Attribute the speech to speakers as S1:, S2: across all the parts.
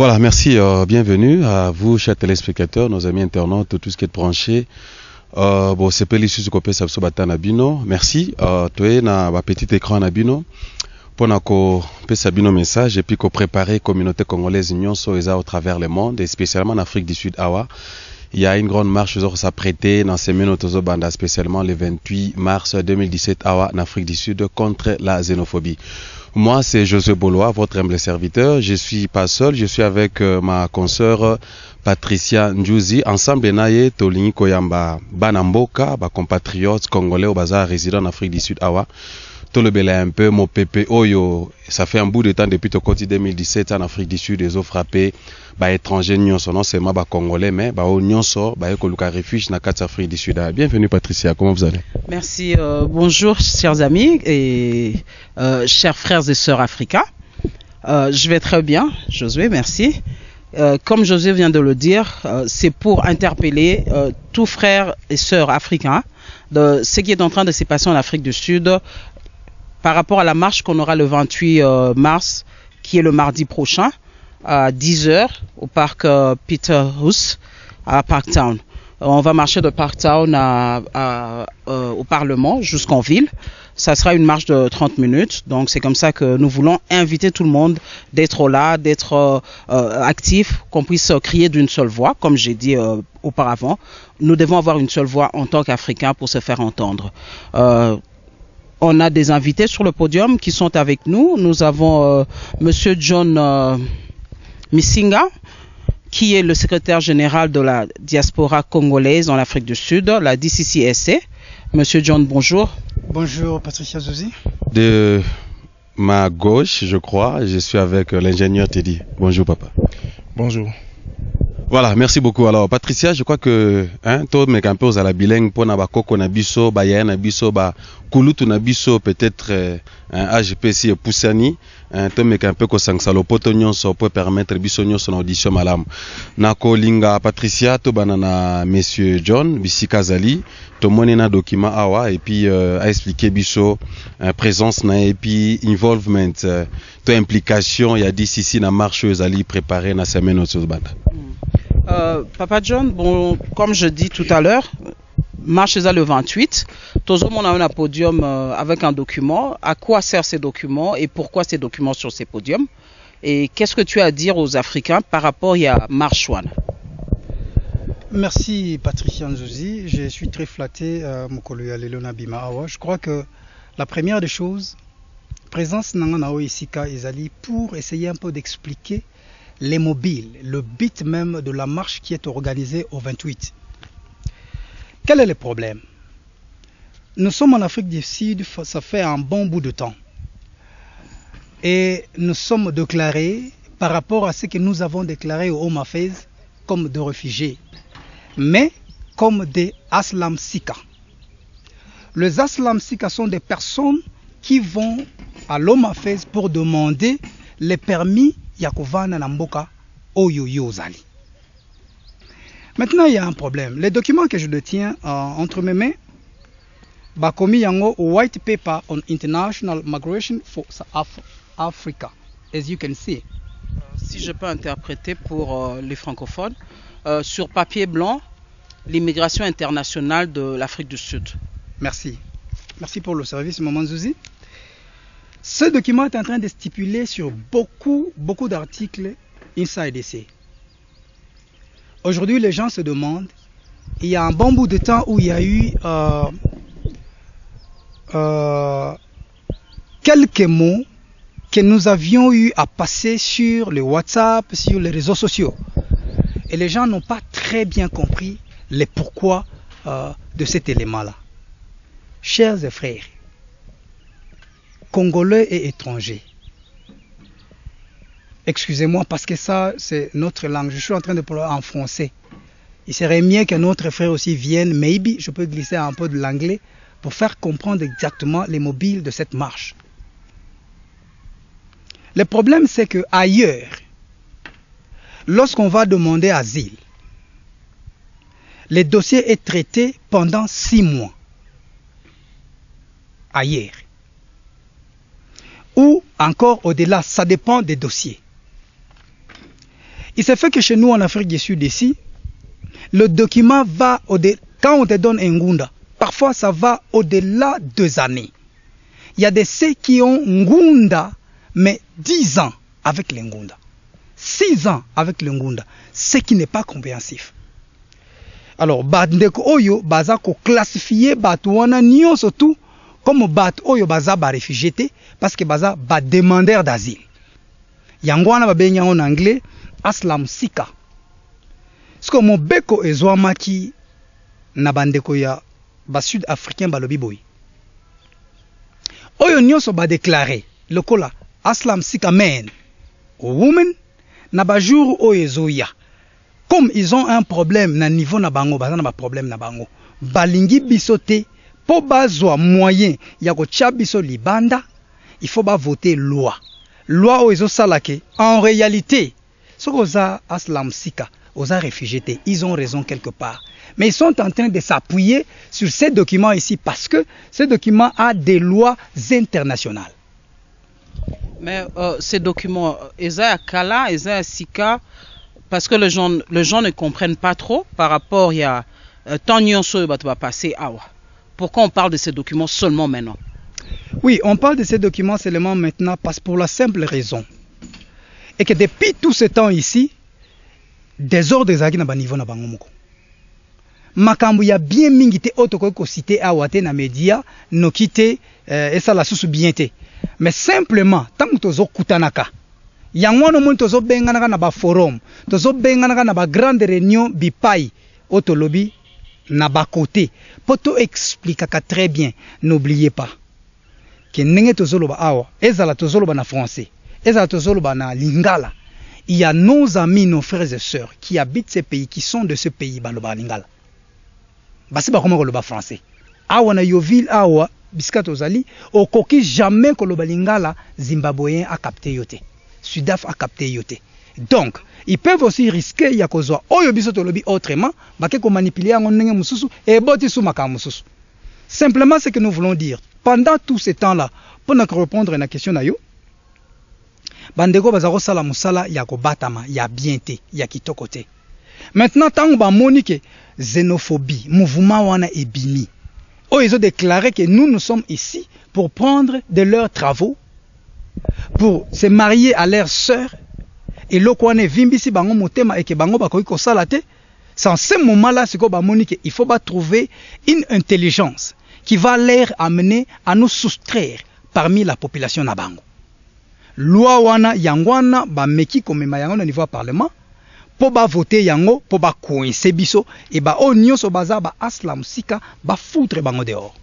S1: Voilà, merci, bienvenue à vous, chers téléspectateurs, nos amis internautes, tout ce qui est branché. Bon, c'est pas l'issue du copé Sabso Bata Nabino. Merci, toi, na ba petit écran Nabino. Pour ko pesa bino message et puis ko préparer communauté congolaise nyonso eza au travers le monde et spécialement en Afrique du Sud awa. Il y a une grande marche qui s'apprêter dans ces minutes au Banda, spécialement le 28 mars 2017 en Afrique du Sud contre la xénophobie. Moi, c'est José Bolois, votre humble serviteur. Je suis pas seul, je suis avec ma consoeur Patricia Ndjouzi. Ensemble, naye Tolingi Koyamba, Banamboka, ba compatriotes congolais au bazar résident en Afrique du Sud awa. Tout le belé un peu, mon pépé Oyo, ça fait un bout de temps depuis le côté 2017 en Afrique du Sud, ils ont frappé, bah, étrangers, non seulement, bah, congolais, mais, bah, nyonso, bah, écoloka refuge, na Afrique du Sud. Bienvenue, Patricia, comment vous allez?
S2: Merci, bonjour, chers amis et, chers frères et sœurs africains. Je vais très bien, Josué, merci. Comme Josué vient de le dire, c'est pour interpeller tous frères et sœurs africains de ce qui est en train de se passer en Afrique du Sud, par rapport à la marche qu'on aura le 28 mars, qui est le mardi prochain, à 10h, au parc Peter Huss, à Parktown. On va marcher de Parktown au Parlement jusqu'en ville. Ça sera une marche de 30 minutes. Donc c'est comme ça que nous voulons inviter tout le monde d'être là, d'être actif, qu'on puisse crier d'une seule voix, comme j'ai dit auparavant. Nous devons avoir une seule voix en tant qu'Africains pour se faire entendre. On a des invités sur le podium qui sont avec nous. Nous avons Monsieur John Missinga, qui est le secrétaire général de la diaspora congolaise en Afrique du Sud, la DCCSA. Monsieur John, bonjour.
S3: Bonjour, Patricia Zozi.
S1: De ma gauche, je crois, je suis avec l'ingénieur Teddy. Bonjour, papa.
S4: Bonjour.
S1: Voilà, merci beaucoup. Alors, Patricia, je crois que toi, mais un peu aux la bilingue, pour Nabakoko Nabiso, Bayan Nabiso, Kulutu Nabiso, peut-être AGPC Poussani, toi, mais un peu que Sangsalo Potonion, ça peut permettre Bisonio son audition malam. Nako Linga Patricia, to banana Monsieur John, Bissika Zali, to monena document awa, et puis a expliqué Bisso, présence na, et puis involvement, to implication, il y a dit ici, na marche, Zali préparé na semaine au Banda.
S2: Papa John, bon, comme je dis tout à l'heure, marche le 28. Tout le monde a un podium avec un document. À quoi servent ces documents et pourquoi ces documents sur ces podiums? Et qu'est-ce que tu as à dire aux Africains par rapport à Marche One?
S3: Merci Patricia Nzouzi. Je suis très flatté, Mokolo Alelona Bima Awa. Je crois que la première des choses, présence Nangana Oisika Ezali, pour essayer un peu d'expliquer les mobiles, le but même de la marche qui est organisée au 28. Quel est le problème? Nous sommes en Afrique du Sud, ça fait un bon bout de temps. Et nous sommes déclarés, par rapport à ce que nous avons déclaré au Home Affairs, comme des réfugiés, mais comme des Aslam Sika. Les Aslam Sika sont des personnes qui vont à l'Home Affairs pour demander les permis Yakovana Namboka Oyo Yozali. Maintenant, il y a un problème. Les documents que je détiens entre mes mains, Bakomi Yango White Paper on International Migration for Africa, as you can see.
S2: Si je peux interpréter pour les francophones, sur papier blanc, l'immigration internationale de l'Afrique du Sud.
S3: Merci. Merci pour le service, Maman Zouzi. Ce document est en train de stipuler sur beaucoup d'articles inside DC. Aujourd'hui, les gens se demandent, il y a un bon bout de temps où il y a eu quelques mots que nous avions eu à passer sur le WhatsApp, sur les réseaux sociaux. Et les gens n'ont pas très bien compris les pourquoi de cet élément-là. Chers et frères, Congolais et étrangers. Excusez-moi parce que ça c'est notre langue. Je suis en train de parler en français. Il serait mieux que notre frère aussi vienne. Maybe je peux glisser un peu de l'anglais pour faire comprendre exactement les mobiles de cette marche. Le problème c'est que ailleurs, lorsqu'on va demander asile, le dossier est traité pendant 6 mois. Ailleurs. Ou encore au-delà, ça dépend des dossiers. Il se fait que chez nous en Afrique du Sud ici, le document va quand on te donne un Ngunda, parfois ça va au-delà de 2 années. Il y a des ceux qui ont Ngunda, mais 10 ans avec le Ngunda. 6 ans avec le Ngunda, ce qui n'est pas compréhensif. Alors, bandeko oyo baza ko classifier batu wana nyonso tout comme batu oyo baza ba réfugié parce que baza ba demandeur d'asile. Yango wana babenya en anglais aslam seeker. Siko mobeko ezwamaki na bandeko ya ba sud africain balobi boy. Oyo nyonso ba déclarer lokola aslam seeker men ou women na ba jour oyo ezoya. Comme ils ont un problème na niveau na bango, baza na ba problème na bango. Balingi bisote po bazwa moyen ya ko tia biso libanda, il faut ba voter loi. Loi o ezo salake en réalité ce oza aslam seeker, oza réfugié, ils ont raison quelque part. Mais ils sont en train de s'appuyer sur ces documents ici parce que ces documents a des lois internationales.
S2: Mais ces documents, Eza Kala, Eza Sika, parce que les gens ne comprennent pas trop par rapport à tant nyonso va passer awa. Pourquoi on parle de ces documents seulement maintenant?
S3: Oui, on parle de ces documents seulement maintenant parce pour la simple raison et que depuis tout ce temps ici, des ordres ezaki na ba niveau na bango moko. Makambu ya bien mingi te otoko ko citer awa te na media nokite esa la susu bien te. Mais simplement tant tozo kutanaka yango no muntu tozo benganaka na ba forum, tozo benganaka na ba grande réunion bipai otolobi na ba côté. Poto expliquaka très bien, n'oubliez pas que ndenge tozoloba awa, ezala tozoloba na français, ezala tozoloba na lingala. Il y a nos amis, nos frères et sœurs qui habitent ces pays, qui sont de ce pays baloba lingala. Basi ba comment koloba français. Awa na Yoville awa bisika tozali, okoki jamais koloba lingala zimbabwéen a capté yote. Sudaf a capté yote. Donc, ils peuvent aussi risquer ya kozwa oyo biso tolobi autrement, bake ko manipuler ngo ndenge mususu et boti sou makambo mususu. Simplement ce que nous voulons dire, pendant tout ce temps-là, pour nous répondre à la question na yo, bandeko bazako sala musala ya ko batama, ya bienté, ya kitoko te. Maintenant tant ba monique xénophobie, mouvement wana ebimi. Oh, ils ont déclaré que nous sommes ici pour prendre de leurs travaux, pour se marier à leurs sœurs, et l'okwane vimbisi bango motema et que bango bakoki kosala te. C'est en ce moment-là ce qu'on va monique, il faut trouver une intelligence qui va leur amener à nous soustraire parmi la population na bango. Loi wana yangwana ba meki komema yango na niveau parlement po ba voter yango po ba coincer biso et ba o nyonso baza ba aslam seeker ba foutre bango dehors.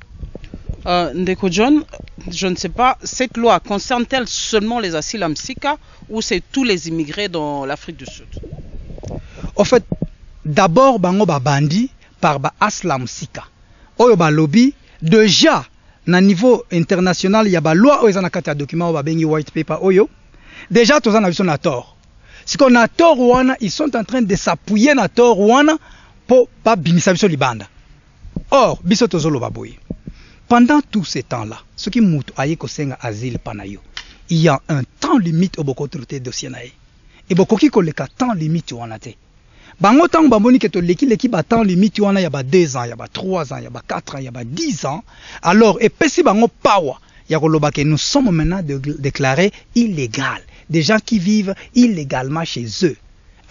S2: Ndeko John, je ne sais pas, cette loi concerne-t-elle seulement les asylum seekers ou c'est tous les immigrés dans l'Afrique du Sud?
S3: En fait, d'abord bango ba bandi par ba aslam seeker. Oyo ba lobby déjà na niveau international il y a ba loi oyo na kati ya document ba bengi white paper oyo. Déjà tous na biso na tort. Si qu'on a tort wana, ils sont en train de s'appuyer na tort wana pour pas bimisa biso libanda. Or biso tozolo ba boye. Pendant tout ce temps-là, ce qui mutu aye ko senga asile panayo, il y a un temps limite au boko traité dossier nae. Et boko ki ko leka temps limite wana te. Bango tango bamboni ke to leki ba temps limite wana ya ba 2 ans, ya ba 3 ans, ya ba 4 ans, ya ba 10 ans. Alors et pesi bango power ya ko loba ke nous sommes maintenant déclarés illégal. Des gens qui vivent illégalement chez eux.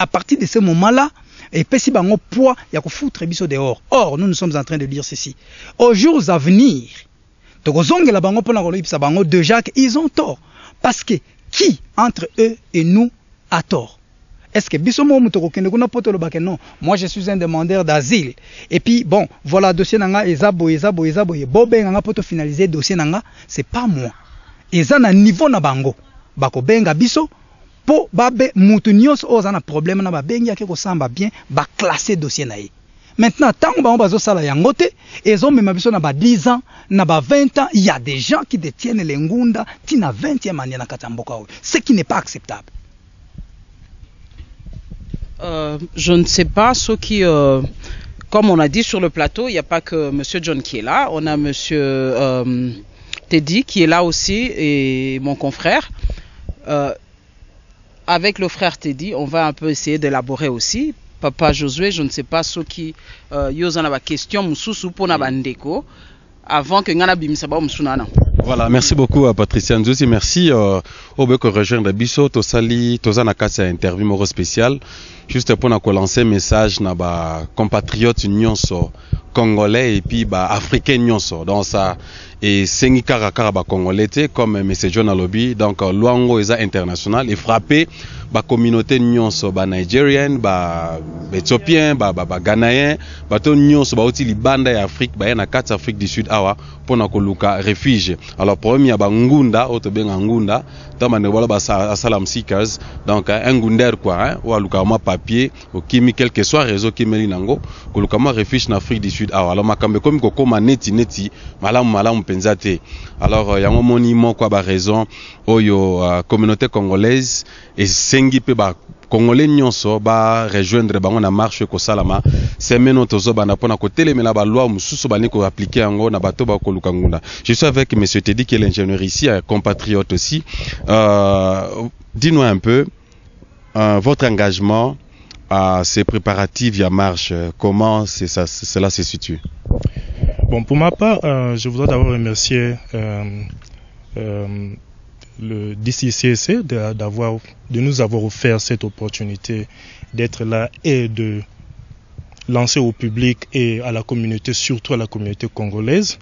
S3: À partir de ce moment-là, et pesi bango poids ya ko foutre biso dehors. Or, nous sommes en train de dire ceci. Aux jours à venir, tokozongela bango pona ko lipisa bango déjà qu'ils ont tort. Parce que qui entre eux et nous a tort? Est-ce que biso mo mutoko kende kuna poto lo bake non? Moi je suis un demandeur d'asile. Et puis bon, voilà dossier nanga ezabo bobe nga poto finaliser dossier nanga, c'est pas moi. Eza na niveau na bango. Bako benga biso po babe mutu nyos oza na problème na ba bengi yake ko samba bien ba classer dossier na ye. Maintenant tant ba bazo sala yango te ezo mema biso na ba 10 ans na ba 20 ans, il y a des gens qui détiennent les ngunda tina 20e année na katamboka o, ce qui n'est pas acceptable.
S2: Je ne sais pas ce qui comme on a dit sur le plateau, il n'y a pas que monsieur John qui est là, on a monsieur Teddy qui est là aussi et mon confrère. avec le frère Teddy, on va un peu essayer d'élaborer aussi. Papa Josué, je ne sais pas ceux qui ont une question mususu pour Nabandeko avant que Ngana Bimisaba Msunana.
S1: Voilà, merci beaucoup à Patricia Nzusi, merci au Beko rejoindre Biso, Tosali, Tozana Kassa interview moro spécial, juste pour nous lancer un message na ba compatriotes nyonso congolais et puis ba africains nyonso dans ça et sengi kara ba congolais comme monsieur John Alobi, donc Luango eza international et frappé ba communauté nyonso ba nigérienne ba éthiopien ba ghanéen ba to nyonso ba oti libanda ya Afrique ba na kati Afrique du Sud awa pona ko luka refuge. Alors premier ba ngunda auto benga ngunda tama ne wala ba asylum seekers, donc un ngunder quoi ou luka ma papier au kimi quel que soit réseau kimeli nango ko luka ma refuge na Afrique du Sud awa. Alors makambe comme ko koma neti malamu penzate. Alors yango monimo kwa ba raison oyo communauté congolaise et sengi pe ba Congolais nyonso ba rejoindre bango na marche ko salama semeno tozo bana pona ko telemela ba loi mususu bani ko appliquer yango na bato ba ko lukangunda. Je suis avec monsieur Teddy qui est l'ingénieur ici, un compatriote aussi. Dis-nous un peu votre engagement à ces préparatifs via marche, comment cela se situe?
S4: Bon, pour ma part, je voudrais d'abord remercier le DCCC de nous avoir offert cette opportunité d'être là et de lancer au public et à la communauté, surtout à la communauté congolaise,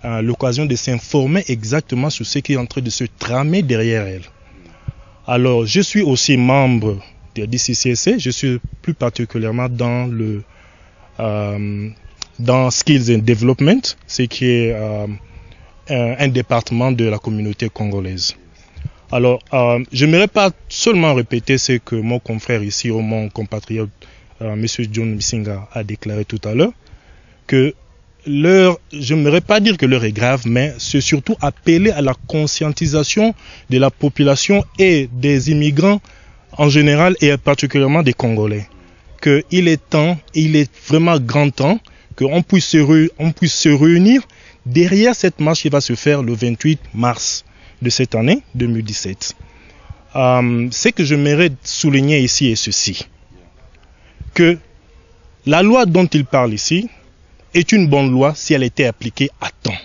S4: l'occasion de s'informer exactement sur ce qui est en train de se tramer derrière elle. Alors, je suis aussi membre de DCCC, je suis plus particulièrement dans dans Skills and Development, ce qui est un département de la communauté congolaise. Alors, je n'aimerais pas seulement répéter ce que mon confrère ici, ou mon compatriote, M. John Misinga, a déclaré tout à l'heure, que je n'aimerais pas dire que l'heure est grave, mais c'est surtout appeler à la conscientisation de la population et des immigrants en général et particulièrement des Congolais. Qu'il est temps, il est vraiment grand temps, qu'on puisse se réunir derrière cette marche qui va se faire le 28 mars de cette année 2017. Ce que je mérite souligner ici est ceci, que la loi dont il parle ici est une bonne loi si elle était appliquée à temps.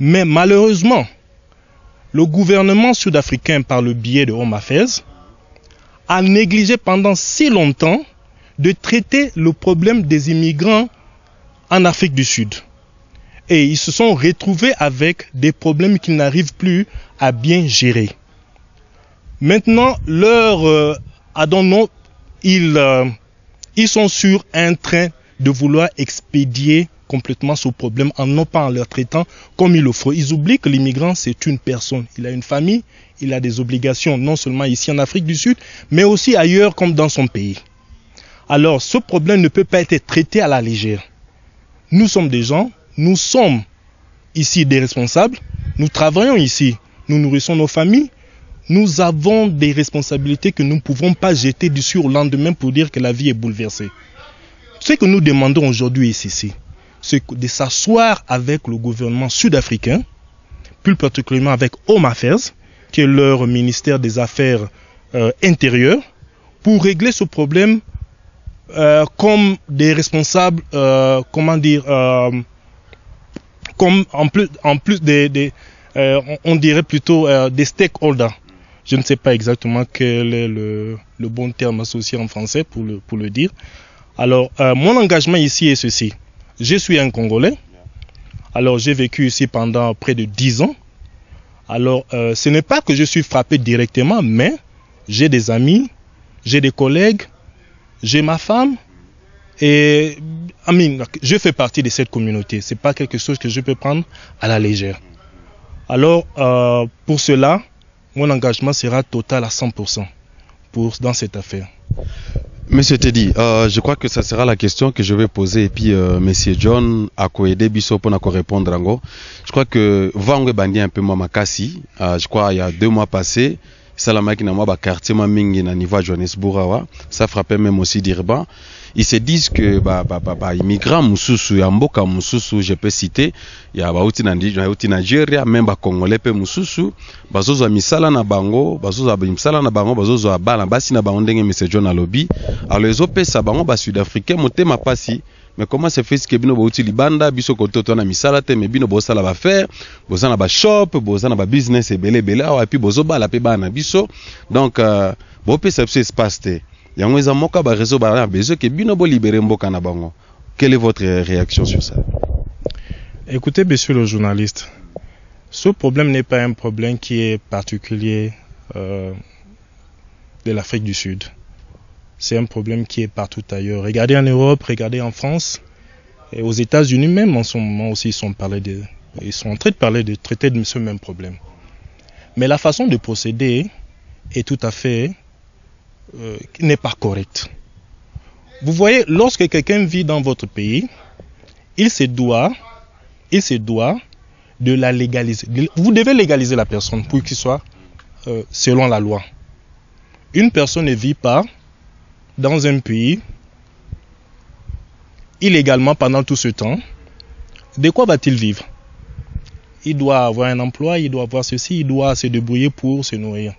S4: Mais malheureusement, le gouvernement sud-africain, par le biais de Home Affairs, a négligé pendant si longtemps de traiter le problème des immigrants en Afrique du Sud. Et ils se sont retrouvés avec des problèmes qu'ils n'arrivent plus à bien gérer. Maintenant, ils sont sur un train de vouloir expédier complètement ce problème non pas en leur traitant comme il le faut. Ils oublient que l'immigrant, c'est une personne. Il a une famille, il a des obligations, non seulement ici en Afrique du Sud, mais aussi ailleurs comme dans son pays. Alors, ce problème ne peut pas être traité à la légère. Nous sommes des gens, nous sommes ici des responsables, nous travaillons ici, nous nourrissons nos familles, nous avons des responsabilités que nous ne pouvons pas jeter du jour au lendemain pour dire que la vie est bouleversée. Ce que nous demandons aujourd'hui ici, c'est de s'asseoir avec le gouvernement sud-africain, plus particulièrement avec Home Affairs, qui est leur ministère des Affaires intérieures, pour régler ce problème comme des responsables, comme en plus on dirait plutôt des stakeholders. Je ne sais pas exactement quel est le bon terme associé en français pour le dire. Alors, mon engagement ici est ceci. Je suis un Congolais. Alors, j'ai vécu ici pendant près de 10 ans. Alors, ce n'est pas que je suis frappé directement, mais j'ai des amis, j'ai des collègues, j'ai ma femme. Et je fais partie de cette communauté. Ce n'est pas quelque chose que je peux prendre à la légère. Alors, pour cela, mon engagement sera total à 100% dans cette affaire.
S1: Monsieur Teddy, je crois que ça sera la question que je vais poser et puis Monsieur John a aidé Bisso pour nous répondre en gros. Je crois que Vangwe Bandi un peu Mamakasi, je crois il y a 2 mois passés, salamaki na moi quartier ma mingi na niveau Johannesburg, ça frappait même aussi d'Irban. Ils se disent que immigrants mususu ya mboka mususu, je peux citer ya bauti na Nigeria, même ba congolais pe mususu bazozo misala na bango, bazozo bala basi na bango ndenge monsieur John alobi. Alors les opesa bango ba sud-africain motema pasi. Mais comment se fait que bino bauti libanda biso koto to na misala te, mais bino bosala ba faire, bozana ba shop, bozana ba business ebele et puis bozo bala pe bana biso. Donc bopesa biso espace te. Yango eza moka ba réseau ba besoin que bino bo libérer mboka na bango. Quelle est votre réaction sur ça?
S4: Écoutez, monsieur le journaliste, ce problème n'est pas un problème qui est particulier de l'Afrique du Sud. C'est un problème qui est partout ailleurs. Regardez en Europe, regardez en France, et aux États-Unis même en ce moment aussi ils sont en train de traiter de ce même problème. Mais la façon de procéder est tout à fait n'est pas correcte. Vous voyez, lorsque quelqu'un vit dans votre pays, il se doit de la légaliser. Vous devez légaliser la personne pour qu'il soit selon la loi. Une personne ne vit pas dans un pays illégalement pendant tout ce temps. De quoi va-t-il vivre? Il doit avoir un emploi, il doit avoir ceci, il doit se débrouiller pour se nourrir.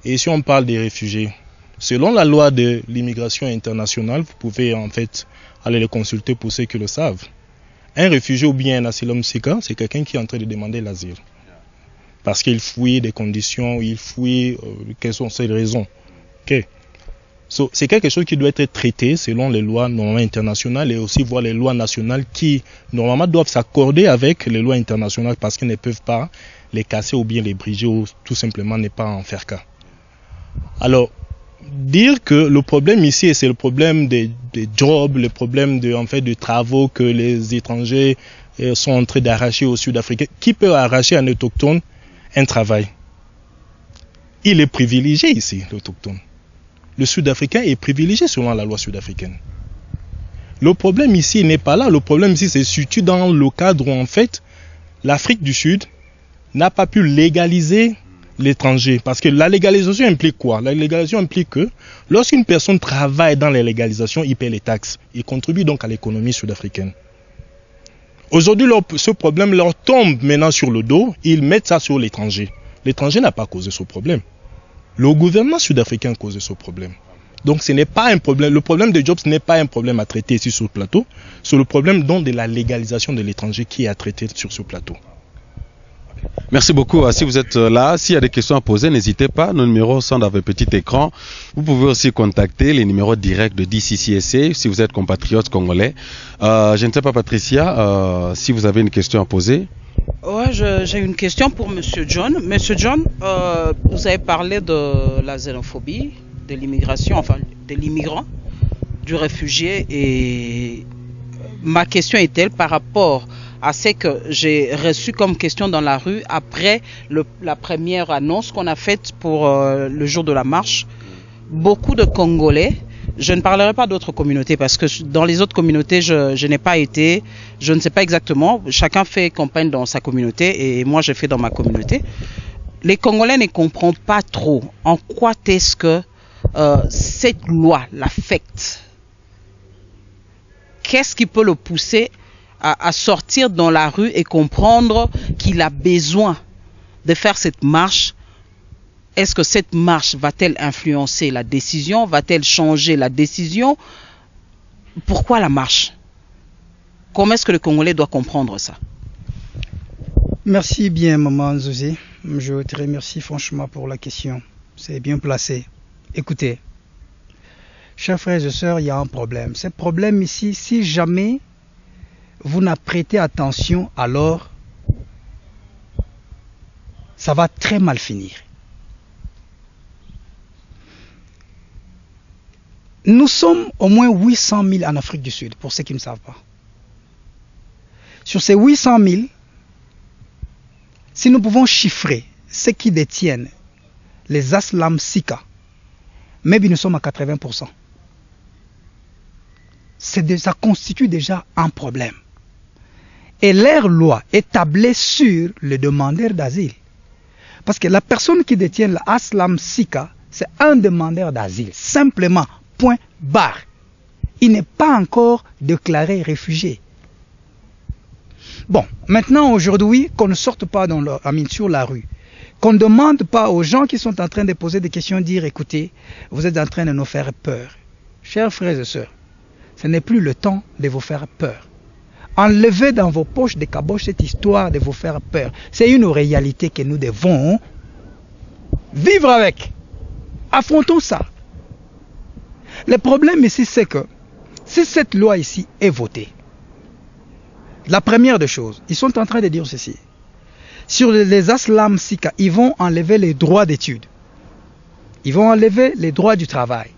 S4: Et si on parle des réfugiés, selon la loi de l'immigration internationale, vous pouvez en fait aller les consulter pour ceux qui le savent. Un réfugié ou bien un asylum seeker, c'est quelqu'un qui est en train de demander l'asile. Parce qu'il fuit des conditions, il fuit, quelles sont ses raisons. Okay. C'est quelque chose qui doit être traité selon les lois normalement internationales et aussi voir les lois nationales qui normalement doivent s'accorder avec les lois internationales parce qu'ils ne peuvent pas les casser ou bien les briser ou tout simplement ne pas en faire cas. Alors, dire que le problème ici, c'est le problème des jobs, le problème de travaux que les étrangers sont en train d'arracher aux Sud-Africains. Qui peut arracher à un autochtone un travail? Il est privilégié ici, l'autochtone. Le Sud-Africain est privilégié selon la loi sud-africaine. Le problème ici n'est pas là. Le problème ici se situe dans le cadre où en fait l'Afrique du Sud n'a pas pu légaliser l'étranger. Parce que la légalisation implique quoi? La légalisation implique que lorsqu'une personne travaille dans la légalisation, il paie les taxes. Il contribue donc à l'économie sud-africaine. Aujourd'hui, ce problème leur tombe maintenant sur le dos. Ils mettent ça sur l'étranger. L'étranger n'a pas causé ce problème. Le gouvernement sud-africain a causé ce problème. Donc ce n'est pas un problème. Le problème des jobs, ce n'est pas un problème à traiter ici sur le plateau. C'est le problème donc de la légalisation de l'étranger qui est à traiter sur ce plateau.
S1: Merci beaucoup. Si vous êtes là, s'il y a des questions à poser, n'hésitez pas. Nos numéros sont dans votre petit écran. Vous pouvez aussi contacter les numéros directs de DCCSA si vous êtes compatriote congolais. Je ne sais pas, Patricia, si vous avez une question à poser.
S2: Ouais, j'ai une question pour Monsieur John. Monsieur John, vous avez parlé de la xénophobie, de l'immigration, enfin de l'immigrant, du réfugié. Et ma question est-elle par rapport à ce que j'ai reçu comme question dans la rue après la première annonce qu'on a faite pour le jour de la marche. Beaucoup de Congolais, je ne parlerai pas d'autres communautés parce que dans les autres communautés, je n'ai pas été, je ne sais pas exactement, chacun fait campagne dans sa communauté et moi je fais dans ma communauté. Les Congolais ne comprennent pas trop en quoi est-ce que cette loi l'affecte. Qu'est-ce qui peut le pousser à sortir dans la rue et comprendre qu'il a besoin de faire cette marche? Est-ce que cette marche va-t-elle influencer la décision? Va-t-elle changer la décision? Pourquoi la marche? Comment est-ce que le Congolais doit comprendre ça?
S3: Merci bien, maman Zouzi. Je te remercie franchement pour la question. C'est bien placé. Écoutez, chers frères et sœurs, il y a un problème. Ce problème ici, si jamais vous n'apprêtez attention, alors ça va très mal finir. Nous sommes au moins 800 000 en Afrique du Sud, pour ceux qui ne savent pas. Sur ces 800 000, si nous pouvons chiffrer ceux qui détiennent les Aslam Sika, même nous sommes à 80%. Ça constitue déjà un problème. Et leur loi est tablée sur le demandeur d'asile. Parce que la personne qui détient l'Aslam Sika, c'est un demandeur d'asile. Simplement, point barre. Il n'est pas encore déclaré réfugié. Bon, maintenant, aujourd'hui, qu'on ne sorte pas sur la rue, qu'on ne demande pas aux gens qui sont en train de poser des questions, dire, écoutez, vous êtes en train de nous faire peur. Chers frères et sœurs, ce n'est plus le temps de vous faire peur. Enlevez dans vos poches des caboches cette histoire de vous faire peur. C'est une réalité que nous devons vivre avec. Affrontons ça. Le problème ici, c'est que si cette loi ici est votée, la première des choses, ils sont en train de dire ceci. Sur les Aslam Sika, ils vont enlever les droits d'études. Ils vont enlever les droits du travail.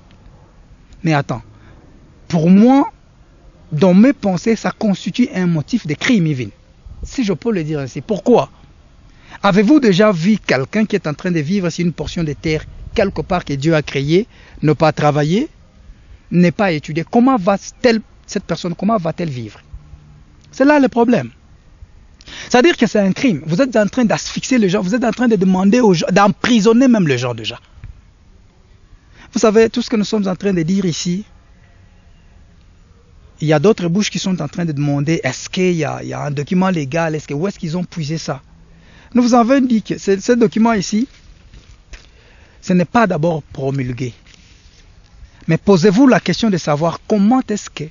S3: Mais attends, pour moi, dans mes pensées, ça constitue un motif de crime, Yvin. Si je peux le dire ainsi. Pourquoi? Avez-vous déjà vu quelqu'un qui est en train de vivre sur une portion de terre quelque part que Dieu a créé, ne pas travailler, ne pas étudier? Comment va-t-elle, cette personne, comment va-t-elle vivre? C'est là le problème. C'est-à-dire que c'est un crime. Vous êtes en train d'asphyxier les gens, vous êtes en train de demander aux gens, d'emprisonner même les gens déjà. Vous savez, tout ce que nous sommes en train de dire ici, il y a d'autres bouches qui sont en train de demander est-ce qu'il y a un document légal, où est-ce qu'ils ont puisé ça? Nous vous avons dit que ce document ici, ce n'est pas d'abord promulgué. Mais posez-vous la question de savoir comment est-ce que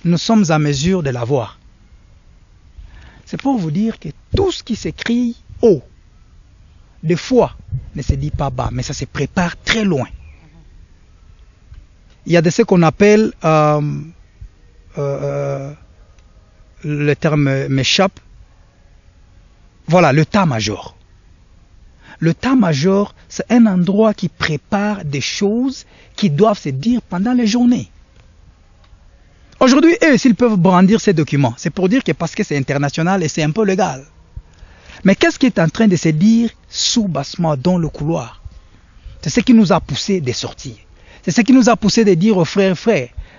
S3: nous sommes en mesure de l'avoir. C'est pour vous dire que tout ce qui s'écrit haut, des fois, ne se dit pas bas, mais ça se prépare très loin. Il y a de ce qu'on appelle, le terme m'échappe, voilà, le état-major. Le état-major, c'est un endroit qui prépare des choses qui doivent se dire pendant les journées. Aujourd'hui, eux, s'ils peuvent brandir ces documents, c'est pour dire que parce que c'est international et c'est un peu légal. Mais qu'est-ce qui est en train de se dire sous-bassement dans le couloir? C'est ce qui nous a poussé de sortir. C'est ce qui nous a poussé de dire aux frères,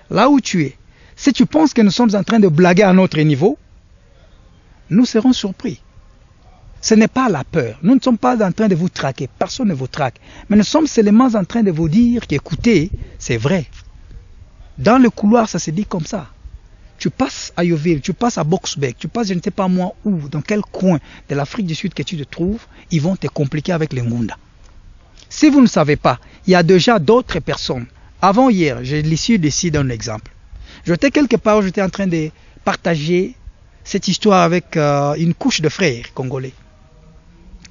S3: là où tu es, si tu penses que nous sommes en train de blaguer à notre niveau, nous serons surpris. Ce n'est pas la peur. Nous ne sommes pas en train de vous traquer. Personne ne vous traque. Mais nous sommes seulement en train de vous dire qu'écoutez, c'est vrai. Dans le couloir, ça se dit comme ça. Tu passes à Yoville, tu passes à Boxbeck, tu passes je ne sais pas moi où, dans quel coin de l'Afrique du Sud que tu te trouves, ils vont te compliquer avec les Ngunda. Si vous ne savez pas, il y a déjà d'autres personnes. Avant hier, j'ai l'issue d'ici d'un exemple. J'étais quelque part, j'étais en train de partager cette histoire avec une couche de frères congolais.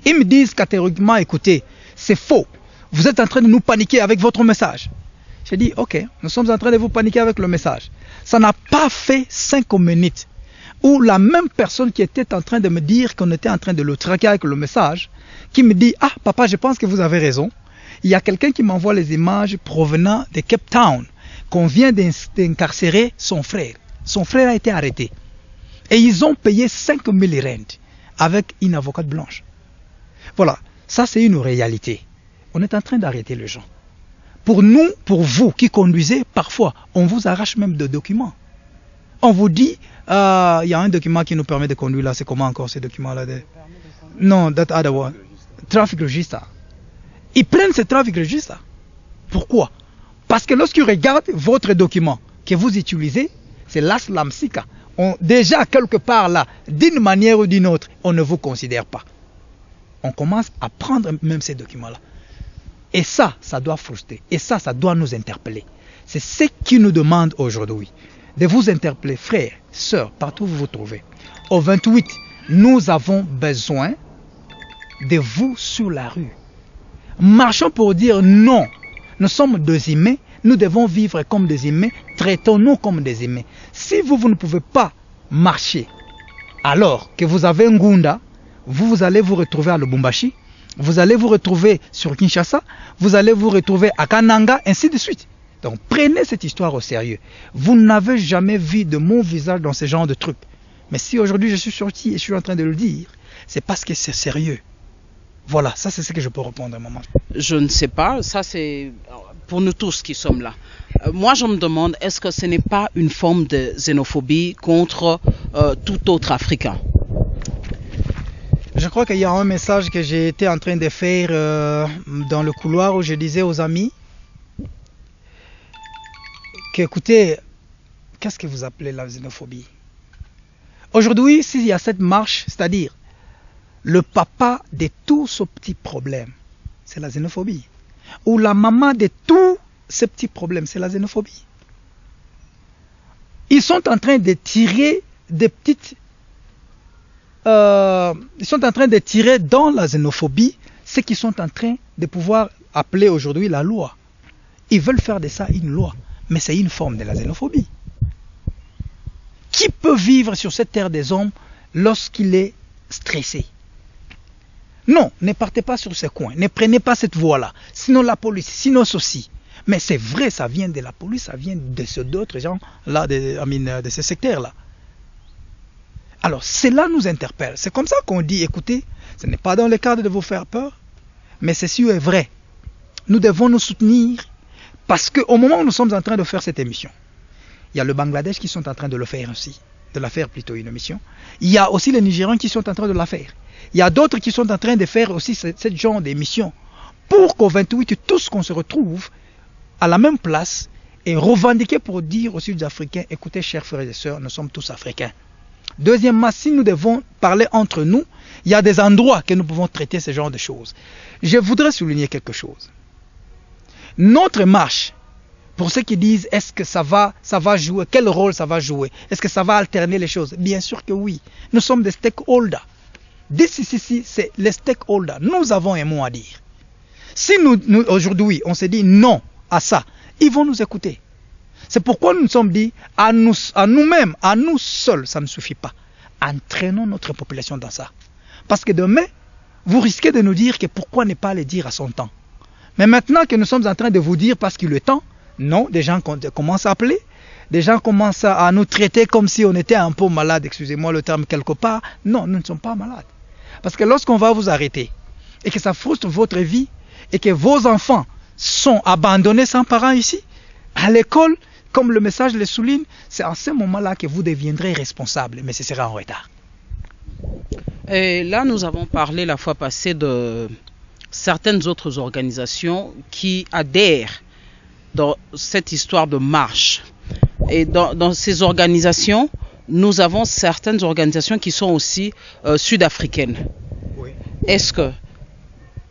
S3: Ils me disent catégoriquement, écoutez, c'est faux. Vous êtes en train de nous paniquer avec votre message. J'ai dit, ok, nous sommes en train de vous paniquer avec le message. Ça n'a pas fait 5 minutes où la même personne qui était en train de me dire qu'on était en train de le traquer avec le message, qui me dit, ah papa, je pense que vous avez raison. Il y a quelqu'un qui m'envoie les images provenant de Cape Town, qu'on vient d'incarcérer son frère. Son frère a été arrêté. Et ils ont payé 5 000 rentes avec une avocate blanche. Voilà, ça c'est une réalité. On est en train d'arrêter les gens. Pour nous, pour vous qui conduisez, parfois, on vous arrache même des documents. On vous dit, il y a un document qui nous permet de conduire là, c'est comment encore ce document-là Non, that other one. Traffic register. Ils prennent ce traffic register. Pourquoi? Parce que lorsqu'ils regardent votre document que vous utilisez, c'est l'Aslam Sika. Déjà, quelque part là, d'une manière ou d'une autre, on ne vous considère pas. On commence à prendre même ces documents-là. Et ça doit frustrer. Et ça doit nous interpeller. C'est ce qui nous demande aujourd'hui. De vous interpeller, frères, sœurs, partout où vous vous trouvez. Au 28, nous avons besoin de vous sur la rue. Marchons pour dire non. Nous sommes des humains. Nous devons vivre comme des humains. Traitons-nous comme des humains. Si vous ne pouvez pas marcher, alors que vous avez un Ngunda, vous allez vous retrouver à Lubumbashi, vous allez vous retrouver sur Kinshasa, vous allez vous retrouver à Kananga, ainsi de suite. Donc prenez cette histoire au sérieux. Vous n'avez jamais vu de mon visage dans ce genre de trucs. Mais si aujourd'hui je suis sorti et je suis en train de le dire, c'est parce que c'est sérieux. Voilà, ça c'est ce que je peux répondre, maman.
S2: Je ne sais pas, ça c'est pour nous tous qui sommes là. Moi je me demande, est-ce que ce n'est pas une forme de xénophobie contre tout autre Africain?
S3: Je crois qu'il y a un message que j'ai été en train de faire dans le couloir où je disais aux amis qu'écoutez, qu'est-ce que vous appelez la xénophobie? Aujourd'hui, s'il y a cette marche, c'est-à-dire le papa de tous ces petits problèmes, c'est la xénophobie. Ou la maman de tous ces petits problèmes, c'est la xénophobie. Ils sont en train de tirer des petites... ils sont en train de tirer dans la xénophobie ce qu'ils sont en train de pouvoir appeler aujourd'hui la loi. Ils veulent faire de ça une loi, mais c'est une forme de la xénophobie. Qui peut vivre sur cette terre des hommes lorsqu'il est stressé? Non, ne partez pas sur ce coin, ne prenez pas cette voie-là, sinon la police, sinon ceci. Mais c'est vrai, ça vient de la police, ça vient de ceux d'autres gens-là, de ces secteurs-là. Alors, cela nous interpelle. C'est comme ça qu'on dit, écoutez, ce n'est pas dans le cadre de vous faire peur, mais ceci est vrai. Nous devons nous soutenir, parce qu'au moment où nous sommes en train de faire cette émission, il y a le Bangladesh qui sont en train de le faire aussi, de la faire plutôt une émission. Il y a aussi les Nigérians qui sont en train de la faire. Il y a d'autres qui sont en train de faire aussi ce genre d'émission pour qu'au 28, tous qu'on se retrouve à la même place et revendiquer pour dire aux Sud-Africains, écoutez, chers frères et sœurs, nous sommes tous Africains. Deuxièmement, si nous devons parler entre nous, il y a des endroits que nous pouvons traiter ce genre de choses. Je voudrais souligner quelque chose. Notre marche, pour ceux qui disent, est-ce que ça va jouer, quel rôle ça va jouer, est-ce que ça va alterner les choses? Bien sûr que oui. Nous sommes des stakeholders. D'ici, c'est les stakeholders. Nous avons un mot à dire. Si nous aujourd'hui, on se dit non à ça, ils vont nous écouter. C'est pourquoi nous nous sommes dit, à nous-mêmes, à nous seuls, ça ne suffit pas. Entraînons notre population dans ça. Parce que demain, vous risquez de nous dire que pourquoi ne pas le dire à son temps. Mais maintenant que nous sommes en train de vous dire parce qu'il est temps, non, des gens commencent à appeler, des gens commencent à nous traiter comme si on était un peu malade, excusez-moi le terme quelque part. Non, nous ne sommes pas malades. Parce que lorsqu'on va vous arrêter et que ça frustre votre vie et que vos enfants sont abandonnés sans parents ici, à l'école, comme le message le souligne, c'est à ce moment-là que vous deviendrez responsable, mais ce sera en retard.
S2: Et là, nous avons parlé la fois passée de certaines autres organisations qui adhèrent dans cette histoire de marche. Et dans ces organisations, nous avons certaines organisations qui sont aussi sud-africaines.
S3: Oui.
S2: Est-ce que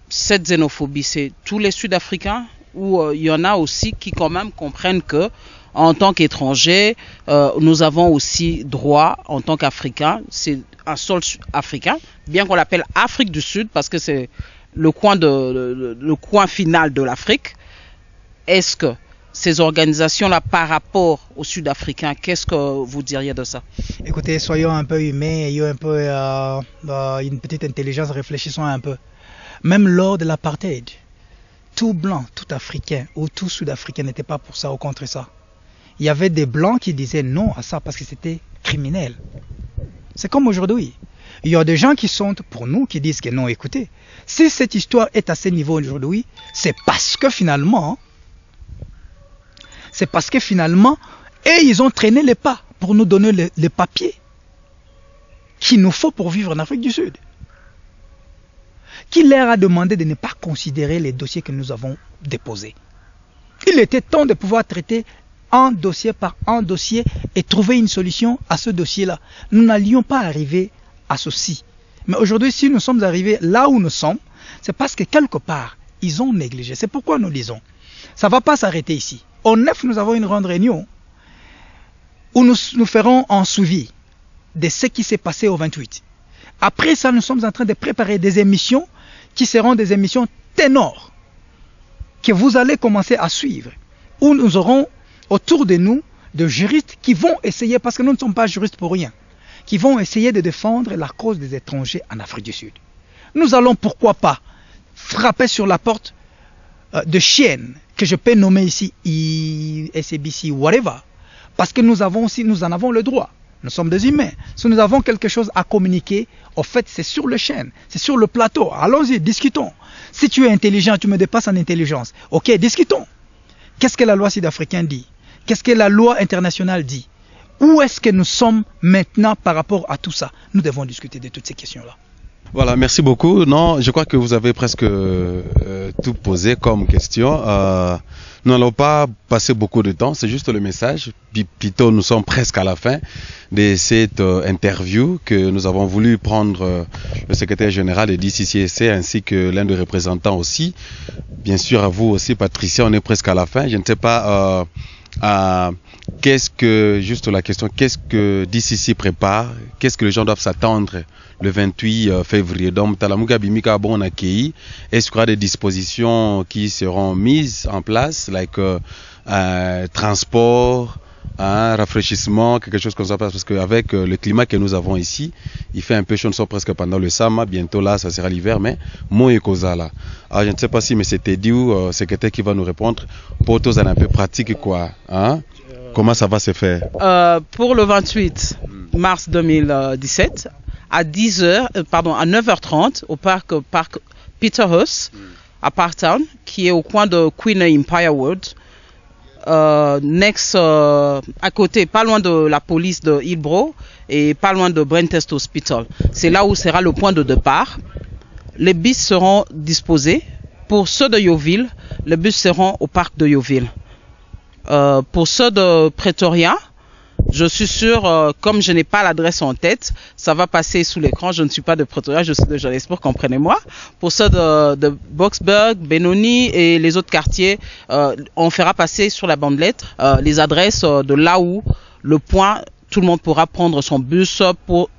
S2: cette xénophobie, c'est tous les Sud-Africains ou il y en a aussi qui quand même comprennent que en tant qu'étrangers, nous avons aussi droit en tant qu'Africains, c'est un sol africain, bien qu'on l'appelle Afrique du Sud parce que c'est le coin final de l'Afrique. Est-ce que ces organisations-là, par rapport aux Sud-Africains, qu'est-ce que vous diriez de ça?
S3: Écoutez, soyons un peu humains, ayons un peu une petite intelligence, réfléchissons un peu. Même lors de l'apartheid, tout blanc, tout africain ou tout sud-africain n'était pas pour ça, au contraire ça. Il y avait des blancs qui disaient non à ça parce que c'était criminel. C'est comme aujourd'hui. Il y a des gens qui sont pour nous, qui disent que non, écoutez, si cette histoire est à ce niveau aujourd'hui, c'est parce que finalement, et ils ont traîné les pas pour nous donner les papiers qu'il nous faut pour vivre en Afrique du Sud. Qui leur a demandé de ne pas considérer les dossiers que nous avons déposés. Il était temps de pouvoir traiter un dossier par un dossier et trouver une solution à ce dossier-là. Nous n'allions pas arriver à ceci. Mais aujourd'hui, si nous sommes arrivés là où nous sommes, c'est parce que quelque part, ils ont négligé. C'est pourquoi nous disons, ça ne va pas s'arrêter ici. Au 9, nous avons une grande réunion où nous ferons un suivi de ce qui s'est passé au 28. Après ça, nous sommes en train de préparer des émissions qui seront des émissions ténors que vous allez commencer à suivre, où nous aurons autour de nous de juristes qui vont essayer, parce que nous ne sommes pas juristes pour rien, qui vont essayer de défendre la cause des étrangers en Afrique du Sud. Nous allons, pourquoi pas, frapper sur la porte de chaînes que je peux nommer ici SABC, whatever, parce que nous en avons le droit. Nous sommes des humains. Si nous avons quelque chose à communiquer, au fait, c'est sur le chaîne, c'est sur le plateau. Allons-y, discutons. Si tu es intelligent, tu me dépasses en intelligence. Ok, discutons. Qu'est-ce que la loi sud-africaine dit? Qu'est-ce que la loi internationale dit? Où est-ce que nous sommes maintenant par rapport à tout ça? Nous devons discuter de toutes ces questions-là.
S1: Voilà, merci beaucoup. Non, je crois que vous avez presque tout posé comme question. Nous n'allons pas passer beaucoup de temps, c'est juste le message. Plutôt, nous sommes presque à la fin de cette interview que nous avons voulu prendre le secrétaire général de DCCSC ainsi que l'un des représentants aussi. Bien sûr, à vous aussi, Patricia, on est presque à la fin. Je ne sais pas... qu'est-ce que, juste la question, qu'est-ce que DCC prépare, qu'est-ce que les gens doivent s'attendre le 28 février. Donc, Talamuga Bimika bon accueilli. Est-ce qu'il y aura des dispositions qui seront mises en place, like transport, rafraîchissement, quelque chose comme ça, parce qu'avec le climat que nous avons ici, il fait un peu chaud, nous sommes presque pendant le Sama, bientôt là, ça sera l'hiver, mais moi et causa là. Alors, je ne sais pas si M. Teddy ou secrétaire qui va nous répondre, pour tous un peu pratique quoi, hein? Comment ça va se faire?
S2: Pour le 28 mars 2017, à 9h30 au parc Peterhouse à Parktown, qui est au coin de Queen Empire Road, à côté, pas loin de la police de Hillbrow et pas loin de Brentest Hospital. C'est là où sera le point de départ. Les bus seront disposés. Pour ceux de Yeovil, les bus seront au parc de Yeovil. Pour ceux de Pretoria, je suis sûr, comme je n'ai pas l'adresse en tête, ça va passer sous l'écran. Je ne suis pas de Pretoria, je suis de Johannesburg, comprenez-moi. Pour ceux de Boksburg, Benoni et les autres quartiers, on fera passer sur la bandelette les adresses de là où le point, tout le monde pourra prendre son bus pour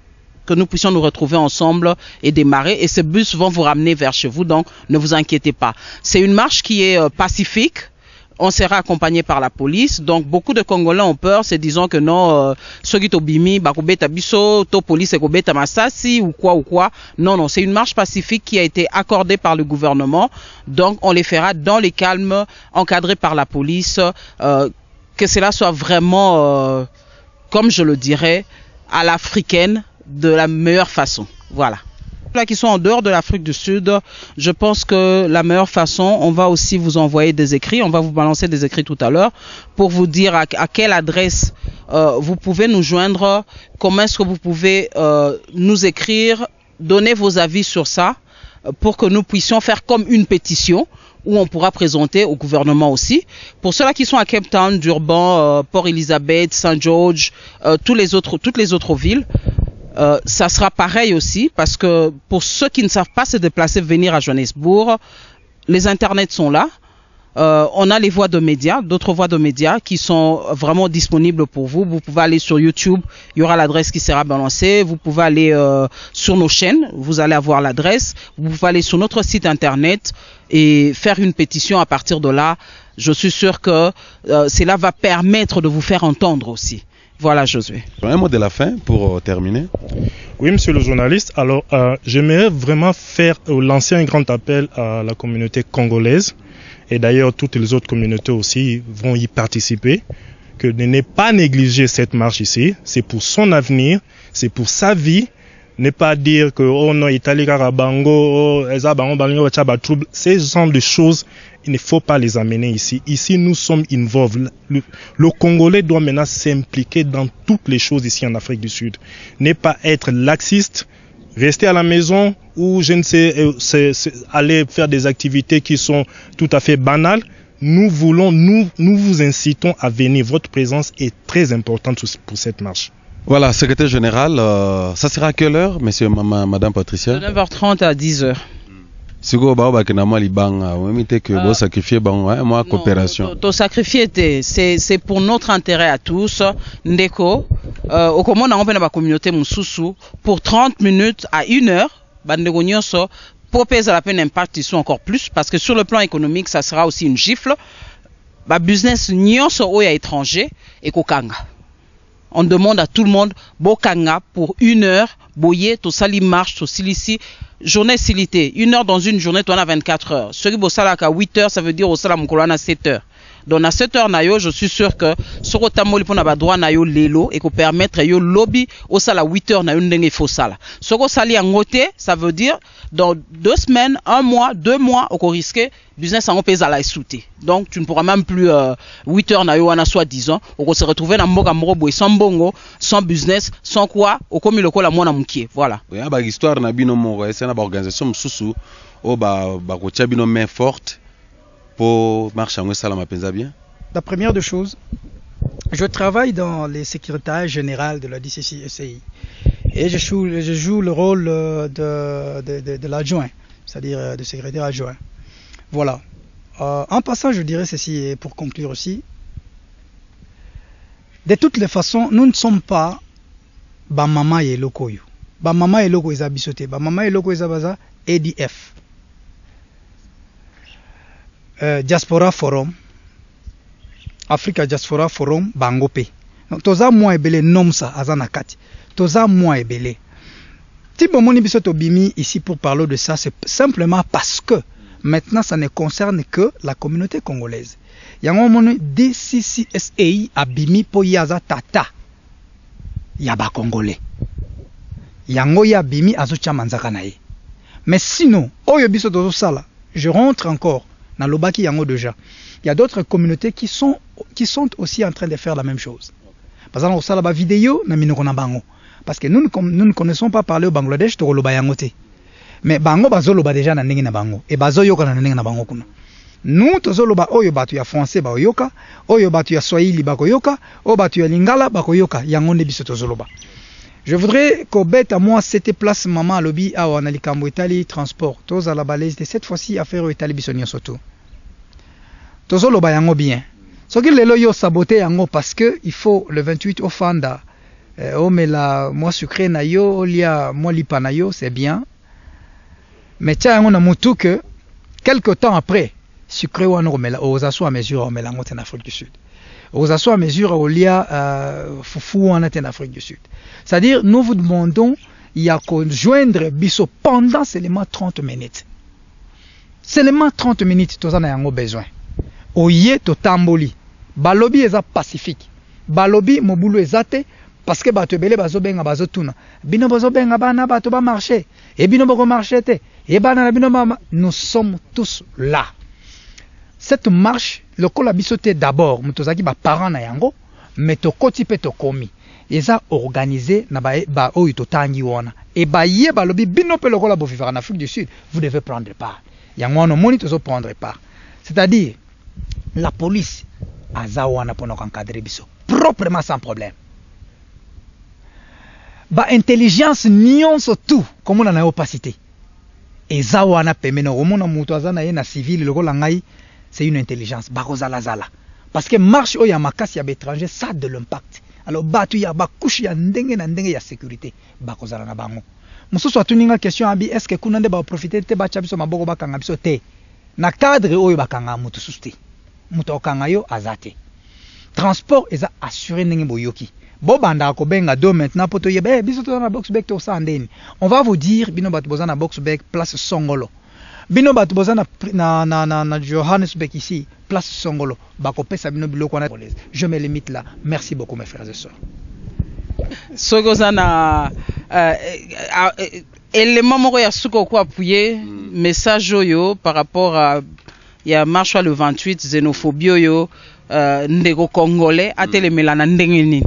S2: que nous puissions nous retrouver ensemble et démarrer. Et ces bus vont vous ramener vers chez vous, donc ne vous inquiétez pas. C'est une marche qui est pacifique. On sera accompagné par la police, donc beaucoup de Congolais ont peur, c'est disant que non, ceux qui t'obimi, bakobeta biso, to police et kobeta masasi ou quoi. Non, c'est une marche pacifique qui a été accordée par le gouvernement, donc on les fera dans les calmes, encadrés par la police, que cela soit vraiment, comme je le dirais, à l'africaine, de la meilleure façon. Voilà. Qui sont en dehors de l'Afrique du Sud, je pense que la meilleure façon, on va aussi vous envoyer des écrits, on va vous balancer des écrits tout à l'heure pour vous dire à quelle adresse vous pouvez nous joindre, comment est-ce que vous pouvez nous écrire, donner vos avis sur ça pour que nous puissions faire comme une pétition où on pourra présenter au gouvernement aussi. Pour ceux-là qui sont à Cape Town, Durban, Port Elizabeth, Saint George, toutes les autres villes, ça sera pareil aussi parce que pour ceux qui ne savent pas se déplacer, venir à Johannesburg, les internets sont là. On a les voies de médias, d'autres voies de médias qui sont vraiment disponibles pour vous. Vous pouvez aller sur YouTube, il y aura l'adresse qui sera balancée. Vous pouvez aller sur nos chaînes, vous allez avoir l'adresse. Vous pouvez aller sur notre site internet et faire une pétition à partir de là. Je suis sûr que cela va permettre de vous faire entendre aussi. Voilà, Josué.
S1: Un mot de la fin pour terminer.
S4: Oui, monsieur le journaliste. Alors, j'aimerais vraiment lancer un grand appel à la communauté congolaise. Et d'ailleurs, toutes les autres communautés aussi vont y participer. Que de ne pas négliger cette marche ici. C'est pour son avenir, c'est pour sa vie. Ne pas dire que oh non, ces genre de choses, il ne faut pas les amener ici. Ici, nous sommes involved. Le Congolais doit maintenant s'impliquer dans toutes les choses ici en Afrique du Sud. Ne pas être laxiste, rester à la maison ou je ne sais, aller faire des activités qui sont tout à fait banales. Nous vous incitons à venir. Votre présence est très importante pour cette marche.
S1: Voilà, secrétaire général, ça sera à quelle heure, monsieur, madame Patricia?
S2: De 9h30 à 10h.
S1: Si vous avez sacrifié moi coopération.
S2: To sacrifier c'est pour notre intérêt à tous. Ndeko, au comment on a la communauté Moussoussou pour 30 minutes à 1 heure, bandeko nyonso pour peser la peine impact ici encore plus parce que sur le plan économique, ça sera aussi une gifle. Ba business nyonso oya étranger et kokanga. On demande à tout le monde, Bokanga, pour 1 heure, Boye, to sali marche, to silici, journée silité. 1 heure dans une journée, tu en as 24 heures. Ceux qui bossent à 8 heures, ça veut dire au salam à 7 heures. Donc à cette heure nayo, je suis sûr que ce que tamoli pour na droit nayo lelo et que permettre yo lobby au sala 8 heures nayo ndenge faut sala. Ce que sali en côté, ça veut dire dans 2 semaines, 1 mois, 2 mois au risque business en pèse à la sauter. Donc tu ne pourras même plus 8 heures nayo wana soit 10 ans, on se retrouver dans mboka morobo sans bongo, sans business, sans quoi au comme le la mona mukie. Voilà.
S1: Oui, ba histoire na bino mo c'est na organisation msusu o ba ko tia bino main forte pour marcher en sala mapenza bien.
S3: La première des choses, je travaille dans les secrétariats généraux de la DCCSI et je joue le rôle de l'adjoint, c'est-à-dire de secrétaire adjoint. Voilà. En passant, je dirais ceci, et pour conclure aussi, de toutes les façons, nous ne sommes pas Bamama et Lokoyo. Bamama et Loko est bisoté. Bamama et Loko est baza ADF. Diaspora Forum. Africa Diaspora Forum Bangope. Donc, toza moi ebele nomsa azanakati. Toza moi ebele. Tibo moni bisoto bimi ici pour parler de ça, c'est simplement parce que maintenant ça ne concerne que la communauté congolaise. Yango moni DCCSI abimi po yaza tata. Yaba congolais. Yango ya bimi azocha manzaka na ye. Mais sinon, oyo bisoto sala, je rentre encore dans l'obaki yango déjà. Il y a d'autres communautés qui sont aussi en train de faire la même chose. Par exemple, au salaba vidéo, na minokona bango. Parce que nous ne connaissons pas parler au Bangladesh, to loba yango te. Mais bango bazoloba déjà na ndenge na bango. Et bazoyoka na ndenge na bango kuna. Nous tozoloba oyo batu ya français ba oyoka, oyo batu ya swahili ba koyoka, oyo batu ya lingala ba koyoka, yango nde biso tozoloba. Je voudrais qu'au bête à moi c'était place maman lobby a on ali kambo Italie transport. Toza la balaise de cette fois-ci affaire au Italie bisonio surtout. Tozoloba yango bien. Ce qui lelo yo saboté yango parce que il faut le 28 au Fanda. Mais la moi sucré na yo, lia moi lipa na yo, c'est bien. Mais tiens yango na mutu que quelque temps après sucré wana romela aux assois à mesure au melango en Afrique du Sud. Aux assois à mesure au lia foufou en Afrique du Sud. C'est-à-dire nous vous demandons il y a qu'on joindre biso pendant seulement 30 minutes. Seulement 30 minutes tozana yango besoin. Oye to tamboli. Balobi eza pacifique. Balobi mobulu ezate parce que bato ebele bazobenga bazotuna. Bino bazobenga bana bato ba marcher. Et bino boko marcher te. Et bana na bino mama. Nous sommes tous là. Cette marche, le kola bisote d'abord, mutozaki ba parents na yango, mais to koti pe to komi. Eza organisé na ba oyo to tangi wana. Et ba ye balobi bino pe le kola bo vivre en Afrique du Sud, vous devez prendre part. Yango no moni tozo prendre part. C'est-à-dire la police azawana pour nous encadrer biso proprement sans problème. Ba intelligence nuance tout comme on a opacité. Et zawana pemeno omona mutu azana ye na civil le kola ngai c'est une intelligence bakozala zala parce que marche oya makasi ya étranger ça de l'impact. Alors batu ya ba couche ya ndenge na ndenge ya sécurité bakozala na bango. Mususu atuninga question abi est-ce que kuna nde ba profiter te ba chabiso maboko bakanga biso te na cadre oyo bakanga mutu suste. Mutokanga yo azate. Transport eza assuré ndenge boyoki. Bo banda ko benga do maintenant poto yebe biso to na box back to sandeni. On va vous dire bino batu bozana box back place Songolo. Bino batu bozana na Johannesburg ici place Songolo. Bako pesa bino biloko na. Je me limite là. Merci beaucoup mes frères et sœurs.
S2: Sogozana élément moko ya suko ko appuyer message yo par rapport à il y a marche le 28 xénophobie yo ndeko congolais atelemela na ndenge nini.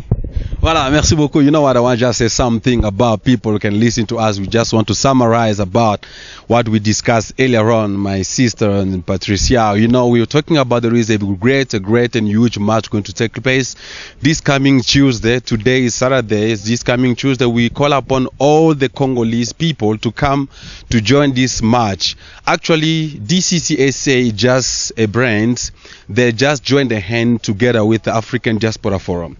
S1: Voilà, merci beaucoup. You know what, I want to just say something about people who can listen to us. We just want to summarize about what we discussed earlier on, my sister and Patricia. You know, we were talking about there is a great and huge march going to take place this coming Tuesday. Today is Saturday. This coming Tuesday, we call upon all the Congolese people to come to join this march. Actually, DCCSA is just a brand. They just joined a hand together with the African Diaspora Forum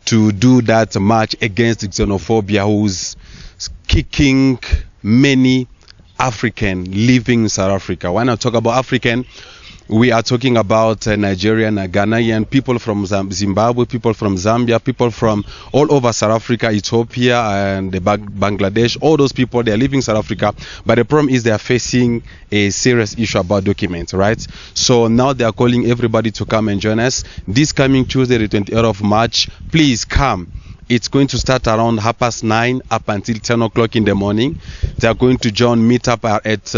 S1: to do that march against xenophobia who's kicking many African living in South Africa. When I talk about African, We are talking about Nigerian, Ghanaian, people from Zimbabwe, people from Zambia, people from all over South Africa, Ethiopia, and Bangladesh. All those people, they are leaving South Africa, but the problem is they are facing a serious issue about documents, right? So now they are calling everybody to come and join us. This coming Tuesday, the 28th of March, please come. It's going to start around 9:30 up until 10 o'clock in the morning. They are going to meet up at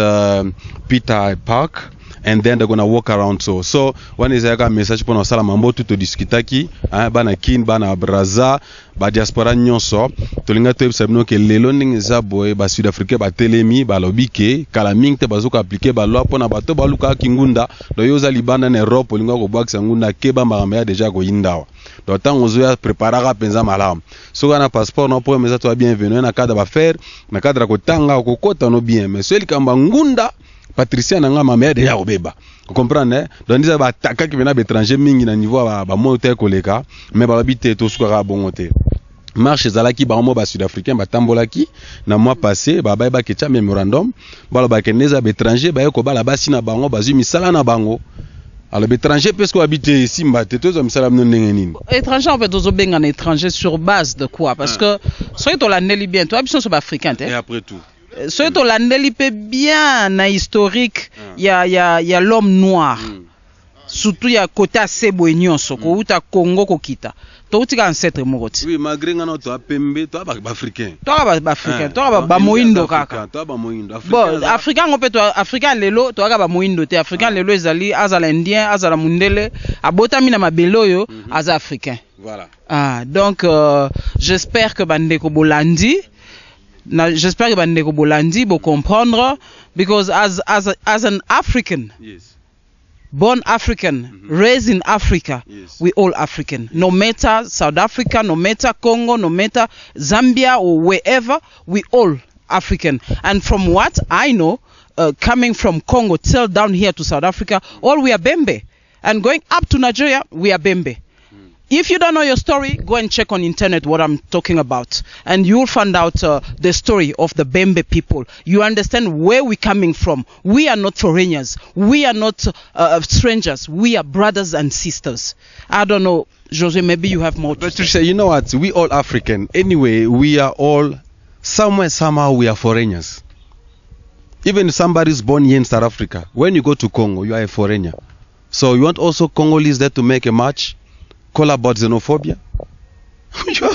S1: Peter Park. And then they're gonna walk around. So one is like a message pour nous mambo tout discutaki bana kin bana braza ba diaspora nyonso tolinga to sabno ke lelo ndingi za boy ba Sud Africa ba telemi ba lobike kala mingte bazuka appliquer ba loi pona bato baluka kingunda do yoza libanda na Europe linga ko bwakisa ngunda ke ba maramba déjà ko yindawa do tango zo ya préparer penza malamu so kana passeport no pour meza to bienvenue na cadre ba faire na cadre ko tanga ko kota no bien mais celui kamba ngunda Patricia nanga mama deja obeba. Vous comprenez? Donc ils ba attaquer qui vient d'étranger mingi na niveau ba monter koleka mais ba habiter to sukara bongote. Marche zalaki ba mo ba sud-africain ba tambolaki na mois passé ba ba kecha memorandum ba ba keneza ba étranger ba ko ba la basi na bango ba zumi sala na bango. Alors l'étranger parce qu'on habite ici mbate to zo misala mno ndenge nini.
S2: Étranger en fait dozo benga na étranger sur base de quoi? Parce que soyez to la neli bien toi biso so ba africain
S1: Et après tout
S2: soyez to la neli pe bien na historique y a l'homme noir. Surtout ya côté assez nyonso ko uta Congo ko kita. To utika ancêtre mokoti.
S1: Oui, malgré ngana to apembe to ba africain.
S2: To ba africain, to ba moindo kaka.
S1: To ba moindo.
S2: Bon, africain on peut to africain lelo to ba moindo te africain lelo ezali azala indien, azala mundele, abotami na mabelo yo aza africain.
S1: Voilà.
S2: Donc j'espère que bandeko bolandi j'espère que bandeko bolandi bo comprendre because as an African,
S1: yes,
S2: born African, raised in Africa,
S1: yes,
S2: we all African. No matter South Africa, no matter Congo, no matter Zambia or wherever, we all African. And from what I know, coming from Congo till down here to South Africa, all we are Bembe. And going up to Nigeria, we are Bembe. If you don't know your story, go and check on internet what I'm talking about. And you'll find out the story of the Bembe people. You understand where we're coming from. We are not foreigners. We are not strangers. We are brothers and sisters. I don't know, Jose, maybe you have more to say.
S1: Patricia, you know what? We all African. Anyway, we are all, somehow we are foreigners. Even if somebody's born here in South Africa, when you go to Congo, you are a foreigner. So you want also Congolese there to make a match? Call about xenophobia?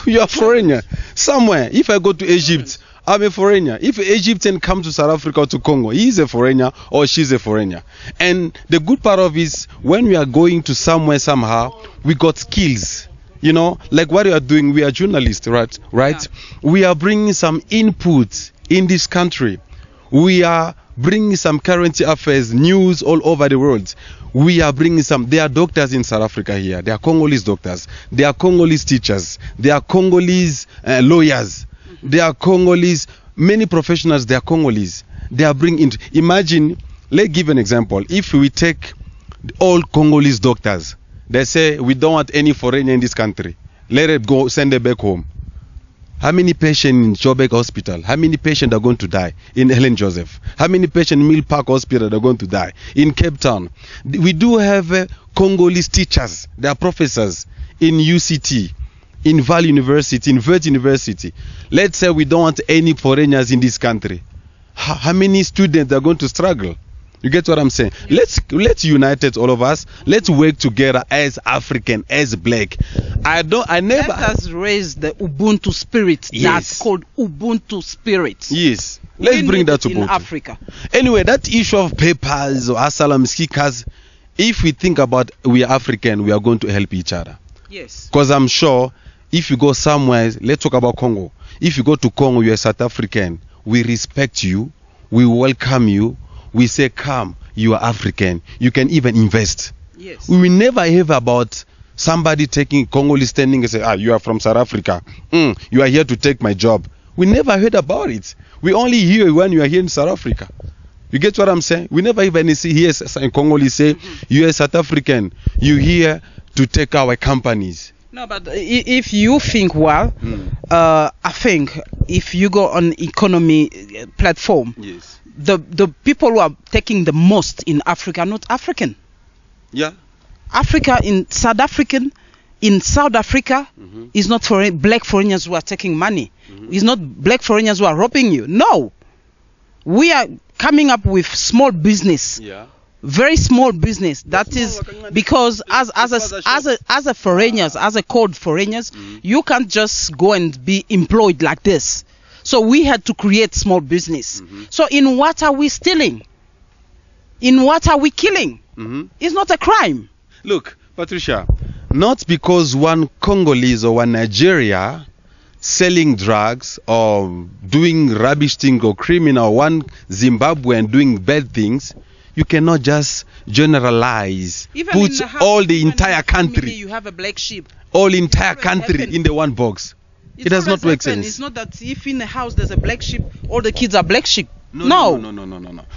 S1: you are foreigner. Somewhere, if I go to Egypt, I'm a foreigner. If an Egyptian comes to South Africa or to Congo, he's a foreigner or she's a foreigner. And the good part of it is when we are going to somewhere somehow, we got skills. You know, like what you are doing, we are journalists, right? Yeah. We are bringing some input in this country. We are bringing some current affairs, news all over the world. We are bringing some, there are doctors in South Africa here. There are Congolese doctors. There are Congolese teachers. There are Congolese lawyers. There are Congolese, many professionals, they are Congolese. They are bringing, imagine, let's give an example. If we take all Congolese doctors, they say we don't want any foreigner in this country. Let it go, send it back home. How many patients in Joburg Hospital? How many patients are going to die in Helen Joseph? How many patients in Mill Park Hospital are going to die in Cape Town? We do have Congolese teachers. They are professors in UCT, in Val University, in Vert University. Let's say we don't want any foreigners in this country. How many students are going to struggle? You get what I'm saying? Let's unite it, all of us. Let's work together as African, as black. Let
S2: us raise the Ubuntu spirit.
S1: Yes.
S2: That's called Ubuntu spirit.
S1: Yes. Let's bring that to
S2: in Africa.
S1: Anyway, that issue of papers or asylum seekers, if we think about we are African, we are going to help each other.
S2: Yes.
S1: Because I'm sure if you go somewhere, let's talk about Congo. If you go to Congo, you're South African. We respect you. We welcome you. We say, come, you are African. You can even invest.
S2: Yes.
S1: We will never hear about somebody taking Congolese standing and say, you are from South Africa. You are here to take my job. We never heard about it. We only hear when you are here in South Africa. You get what I'm saying? We never even hear Congolese say, you are South African. You here to take our companies.
S2: No, but if you think well, I think if you go on economy platform,
S1: yes,
S2: the people who are taking the most in Africa are not African.
S1: Yeah.
S2: Africa in South Africa is not for black foreigners who are taking money. It's not black foreigners who are robbing you. No. We are coming up with small business.
S1: Yeah.
S2: Very small business. That is because as a foreigners, as a code foreigners, you can't just go and be employed like this. So we had to create small business. So in what are we stealing? In what are we killing? It's not a crime.
S1: Look, Patricia, not because one Congolese or one Nigeria selling drugs or doing rubbish thing or criminal, one Zimbabwean doing bad things, you cannot just generalize.
S2: Even
S1: put
S2: in the house,
S1: all the
S2: even
S1: entire
S2: in the
S1: country,
S2: family, you have a black sheep.
S1: all entire
S2: always
S1: country
S2: happen.
S1: in the one box. It does not make sense.
S2: It's not that if in the house there's a black sheep, all the kids are black sheep.
S1: No.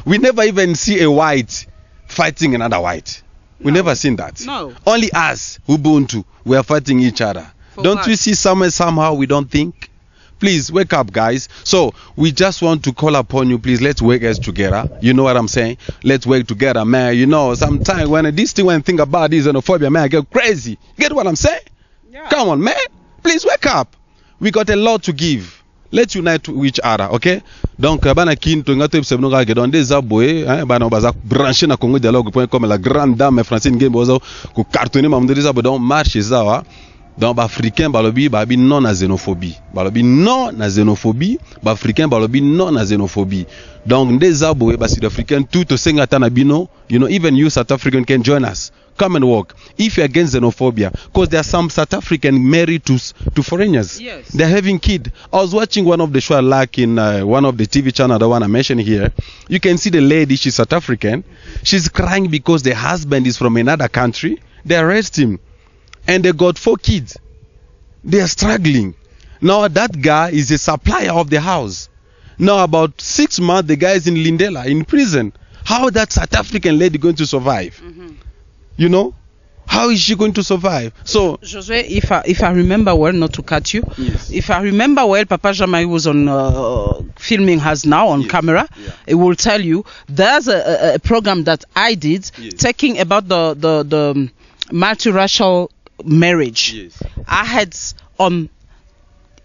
S1: We never even see a white fighting another white. We never seen that.
S2: No.
S1: Only us, Ubuntu, we are fighting each other. Don't
S2: what?
S1: we see somehow we don't think? Please wake up, guys. So we just want to call upon you. Please, let's work as together. You know what I'm saying? Let's work together, man. You know, sometimes when this thing, when I think about this xenophobia, man, I get crazy. Get what I'm saying?
S2: Yeah.
S1: Come on, man. Please wake up. We got a lot to give. Let's unite with each other, okay? Donc bana kinto ngato ebsebno ga gedon des aboye bana baza brancher na congodialogue.com la grande dame Francine Ngembe ozo ku cartonner mamdo des abodon marche zawa. Donc africain balobi babi non na xénophobie. Balobi non na xénophobie, ba africain balobi non na xénophobie. Donc des aboye ba sud africain tout au sengata na bino, you know, even you South African can join us. Come and walk. If you're against xenophobia, because there are some South African married to foreigners.
S2: Yes.
S1: They're having kids. I was watching one of the show like in one of the TV channel, the one I mentioned here. You can see the lady, she's South African. She's crying because the husband is from another country. They arrest him. And they got 4 kids. They are struggling. Now that guy is a supplier of the house. Now about 6 months, the guy is in Lindela, in prison. How that South African lady going to survive? You know, how is she going to survive? So,
S2: Josue, if I remember well, not to cut you,
S1: yes.
S2: if I remember well, Papa Jean-Marie was on filming us now on camera.
S1: Yeah.
S2: It will tell you there's a program that I did talking about the multiracial marriage.
S1: Yes.
S2: I had on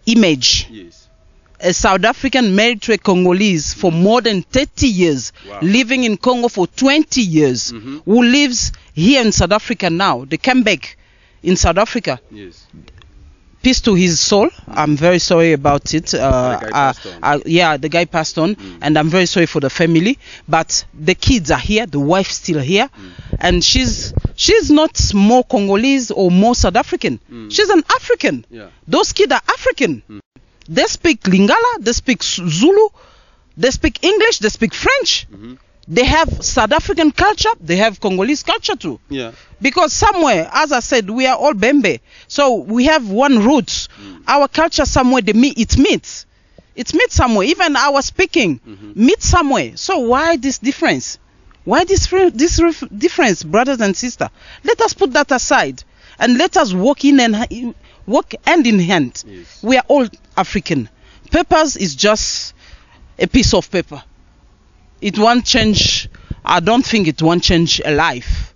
S2: image.
S1: Yes.
S2: A South African married to a Congolese for more than 30 years,
S1: Wow.
S2: living in Congo for 20 years, who lives here in South Africa now. They came back in South Africa.
S1: Yes.
S2: Peace to his soul. I'm very sorry about it.
S1: The guy passed on.
S2: Yeah, the guy passed on, and I'm very sorry for the family. But the kids are here, the wife's still here, and she's not more Congolese or more South African. She's an African.
S1: Yeah.
S2: Those kids are African. They speak Lingala, they speak Zulu, they speak English, they speak French. They have South African culture, they have Congolese culture too.
S1: Yeah.
S2: Because somewhere, as I said, we are all Bembe. So we have one root. Our culture somewhere, it meets. It meets somewhere. Even our speaking meets somewhere. So why this difference? Why this difference, brothers and sisters? Let us put that aside. And let us walk hand in hand.
S1: Yes.
S2: We are all African. Papers is just a piece of paper. It won't change. I don't think it won't change a life.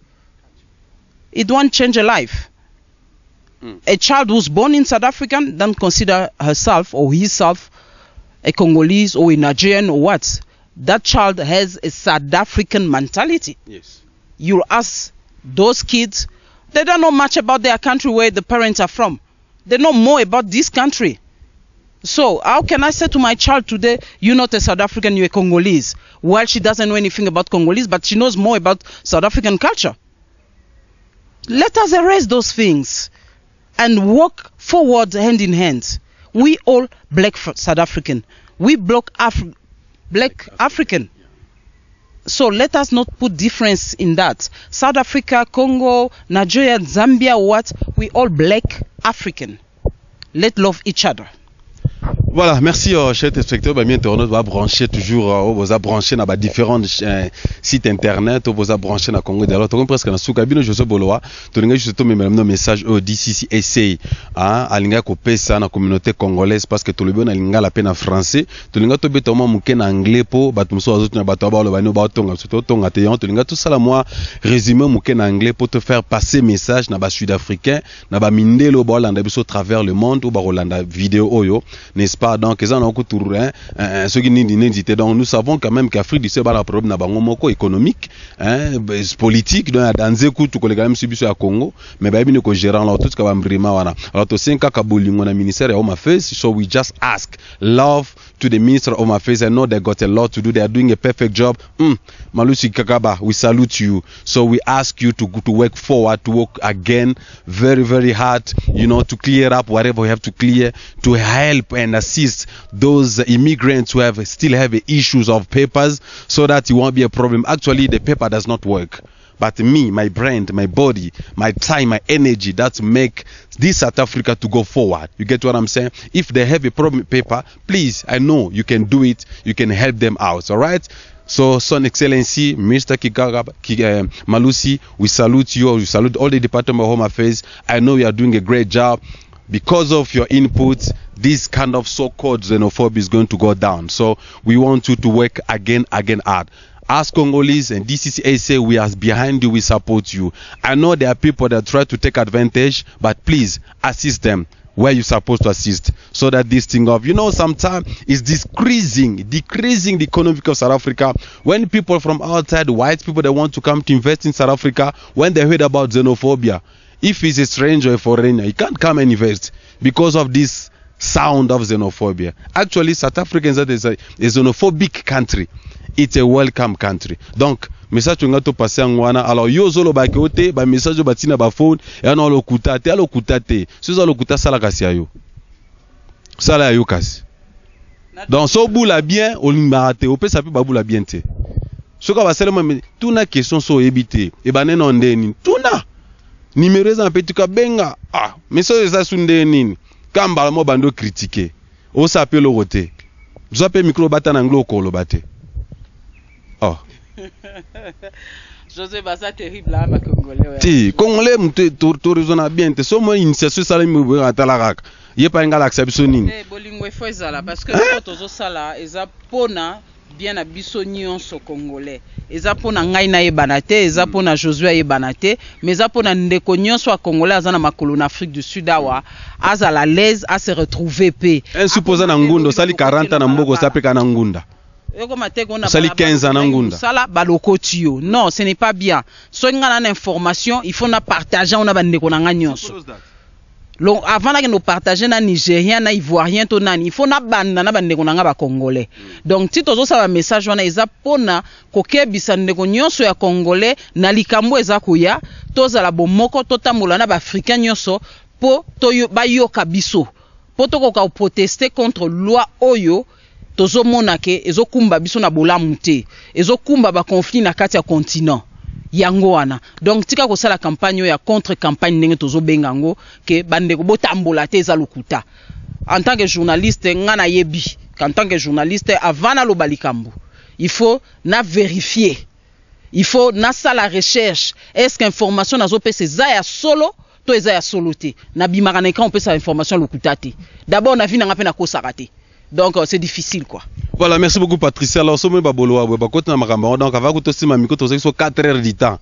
S2: It won't change a life. A child who's born in South Africa don't consider herself or himself a Congolese or a Nigerian or what. That child has a South African mentality.
S1: Yes.
S2: You ask those kids, they don't know much about their country where the parents are from. They know more about this country. So how can I say to my child today, you're not a South African, you're a Congolese, while she doesn't know anything about Congolese, but she knows more about South African culture? Let us erase those things and walk forward hand in hand. We all black South African. We black African. So let us not put difference in that. South Africa, Congo, Nigeria, Zambia, what? We all black African. Let's love each other.
S1: Voilà, merci chers téléspectateurs. Bien internaute va brancher toujours vous a branché dans différents sites internet, vous a branché dans Congo de l'autre. Presque dans Soukabino Joseph Boloa, tu n'as juste tout même nos messages au DCC essaye alinga ko pesa na communauté congolaise parce que tout le bon alinga la peine en français, tu n'as to beto mo muke na anglais po bato muso azotu na bato ba lo bano ba tonga surtout tonga te yon tu n'as tout ça la moi résumé muke na anglais pour te faire passer message na ba sud-africain na ba mindelo ba landa biso travers le monde ou ba rolanda vidéo oyo, n'est-ce pas? Donc ils ont encore tourné ceux qui n'hésitent. Donc nous savons quand même qu'Afrique du Sud a un problème na économique, politique. Donc dans un coup tout collègue même subi sur Congo, mais bah bien que gérant là tout ce qu'on va m'brima wana. Alors tout cinq kabolingo na ministère de Home Affairs, so we just ask love to the Minister of Home Affairs. I know they got a lot to do. They are doing a perfect job. Malusi Kakaba, we salute you. So we ask you to work forward, to work again, very very hard. You know, to clear up whatever we have to clear, to help and assist those immigrants who still have issues of papers, so that it won't be a problem. Actually, the paper does not work. But me, my brain, my body, my time, my energy, that make this South Africa to go forward. You get what I'm saying? If they have a problem with paper, please, I know you can do it. You can help them out. All right? So, Son Excellency, Mr. Malusi, we salute you. We salute all the Department of Home Affairs. I know you are doing a great job. Because of your input, this kind of so-called xenophobia is going to go down. So we want you to work again hard. As Congolese and DCCA say, we are behind you, we support you. I know there are people that try to take advantage, but please assist them where you're supposed to assist, so that this thing of, you know, sometimes is decreasing the economy of South Africa. When people from outside, white people, they want to come to invest in South Africa, when they heard about xenophobia, if he's a stranger or a foreigner, he can't come and invest because of this sound of xenophobia. Actually, South Africa is a xenophobic country. It's a welcome country. Donc, message tu ngato passer ngwana. Alors yo zolo ba kote ba message ba tina ba phone et non lokuta te alokuta te. Si zo lokuta sala kasi ayo. Sala ayo kasi. Donc so boula bien o limbarate o pesa pe ba boula bien te. So ka ba selema tuna question so ebité e ba neno ndeni. Tuna numéro za petit ka benga message za sunde nini kamba mo bando critiquer o s'appelle roté vous appelez micro bata na nglo ko lo bate
S2: José Baza terrible là ba congolais
S1: ti congolais to raisonna bien te so mo initiation sala mi bo atala raka ye pa ngala acception nini
S2: bolingo efo ezala parce que tozo sala eza pona bien na biso nyonso congolais eza pona ngai na yebana te eza pona Josué yebana te mais eza pona ndeko nyonso a congolais aza na makolo na Afrique du Sud awa aza la l'aise à se retrouver pe
S1: un supposé na ngunda sali 40 na mboko sapeka na ngunda sali 15 na ngunda
S2: sala balokotio non ce n'est pas bien so ngana na information il faut na partager on a bandeko na nga nyonso. Avant de nous partager na Nigérien, na Ivoirien, to nani, il faut na banda na bandeko na nga ba Congolais. Donc si tozo sa message wana eza pona koke bisa ndeko nyonso ya Congolais na likambo eza kuya toza la bomoko totambola na ba Africain nyonso po toyo ba yoka biso. Po to koka protester contre loi oyo tozo mona ke ezokumba biso na bolamu te. Ezokumba ba conflit na kati ya continent. Yango wana. Donc tika ko sala campagne ya contre campagne ndenge tozo bengango ke bande ko botambola te za lokuta. En tant que journaliste ngana yebi, en tant que journaliste avant na lobalikambu, il faut na vérifier. Il faut na sala recherche. Est-ce que information nazo pese za ya solo to eza ya solo te. Na bimaka na on peut sa information lokuta te. D'abord na vi na ngape na ko sarate. Donc c'est difficile quoi.
S1: Voilà, merci beaucoup Patricia. Alors somme baboloa ba côté na makamba donc ava ko to sima miko to so 4 heures du temps.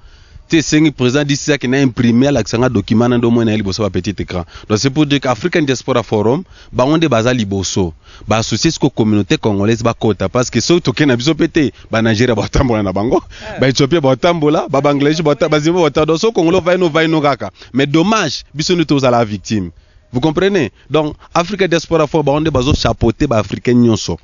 S1: Tu sais président d'ici ça qui n'a imprimé l'accent document na ndo mo na liboso ba petit écran. Donc c'est pour dire qu'African Diaspora Forum ba onde baza liboso ba associer ko communauté congolaise ba kota parce que so to kena biso pété ba Nigeria ba tambola na bango ba Ethiopia ba tambola ba Bangladesh ba bazimo ba do so Congolo va no kaka. Mais dommage biso nous tous à la victime. Vous comprenez? Donc, Africa Diaspora Forum, on est chapeauté par Africain nyonso.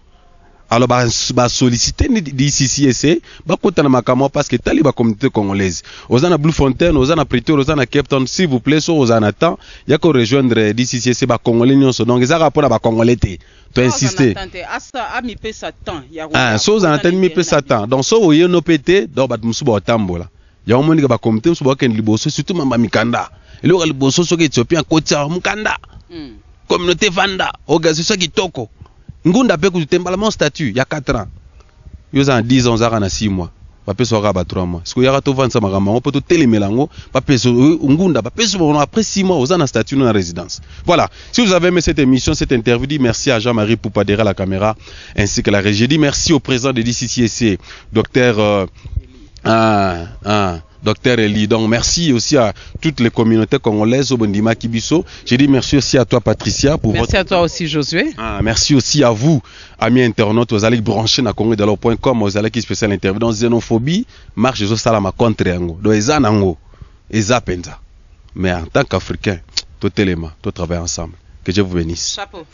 S1: Alors, bah solliciter d'ici c'est bah côté na makamo parce que tali ba communauté congolaise. Ozana Blue Fontaine, ozana Pretoria, ozana Cape Town, s'il vous plaît, so ozana temps, y a qu'on rejoindre d'ici c'est ba congolais nyonso. Donc, ils a rapport à ba congolais te. Tu insister.
S2: Asa mi pe satan.
S1: So ozana temps mi pe satan. Donc, so oye no pété, donc ba musuba otambola. Ya omoni ba communauté musuba ken liboso surtout mamba mikanda. Et le liboso so ke Ethiopia côté mukanda. Communauté Vanda, organisation kitoko. ngunda pe kutembala mon statut il y a 4 ans yo za 10 ans za na 6 mois ba peso ka ba 3 mois ce que ya to vansa magama on peut to telemelango ba peso ngunda ba peso après 6 mois aux na statut na résidence. Voilà, si vous avez aimé cette émission, cette interview, dis merci à Jean-Marie Poupa derrière la caméra ainsi que la régie. Dis merci au président de DCCSC, docteur Docteur Eli. Donc merci aussi à toutes les communautés congolaises au Bondima Kibiso. Je dis merci aussi à toi Patricia pour
S2: merci à toi aussi Josué.
S1: Merci aussi à vous amis internautes, vous allez brancher na congo.com, vous allez qui spécial interview dans xénophobie, marche zo salama contre yango. Do eza nango, eza penza. Mais en tant qu'Africain, tout élément, tout travail ensemble. Que Dieu vous bénisse.
S2: Chapeau.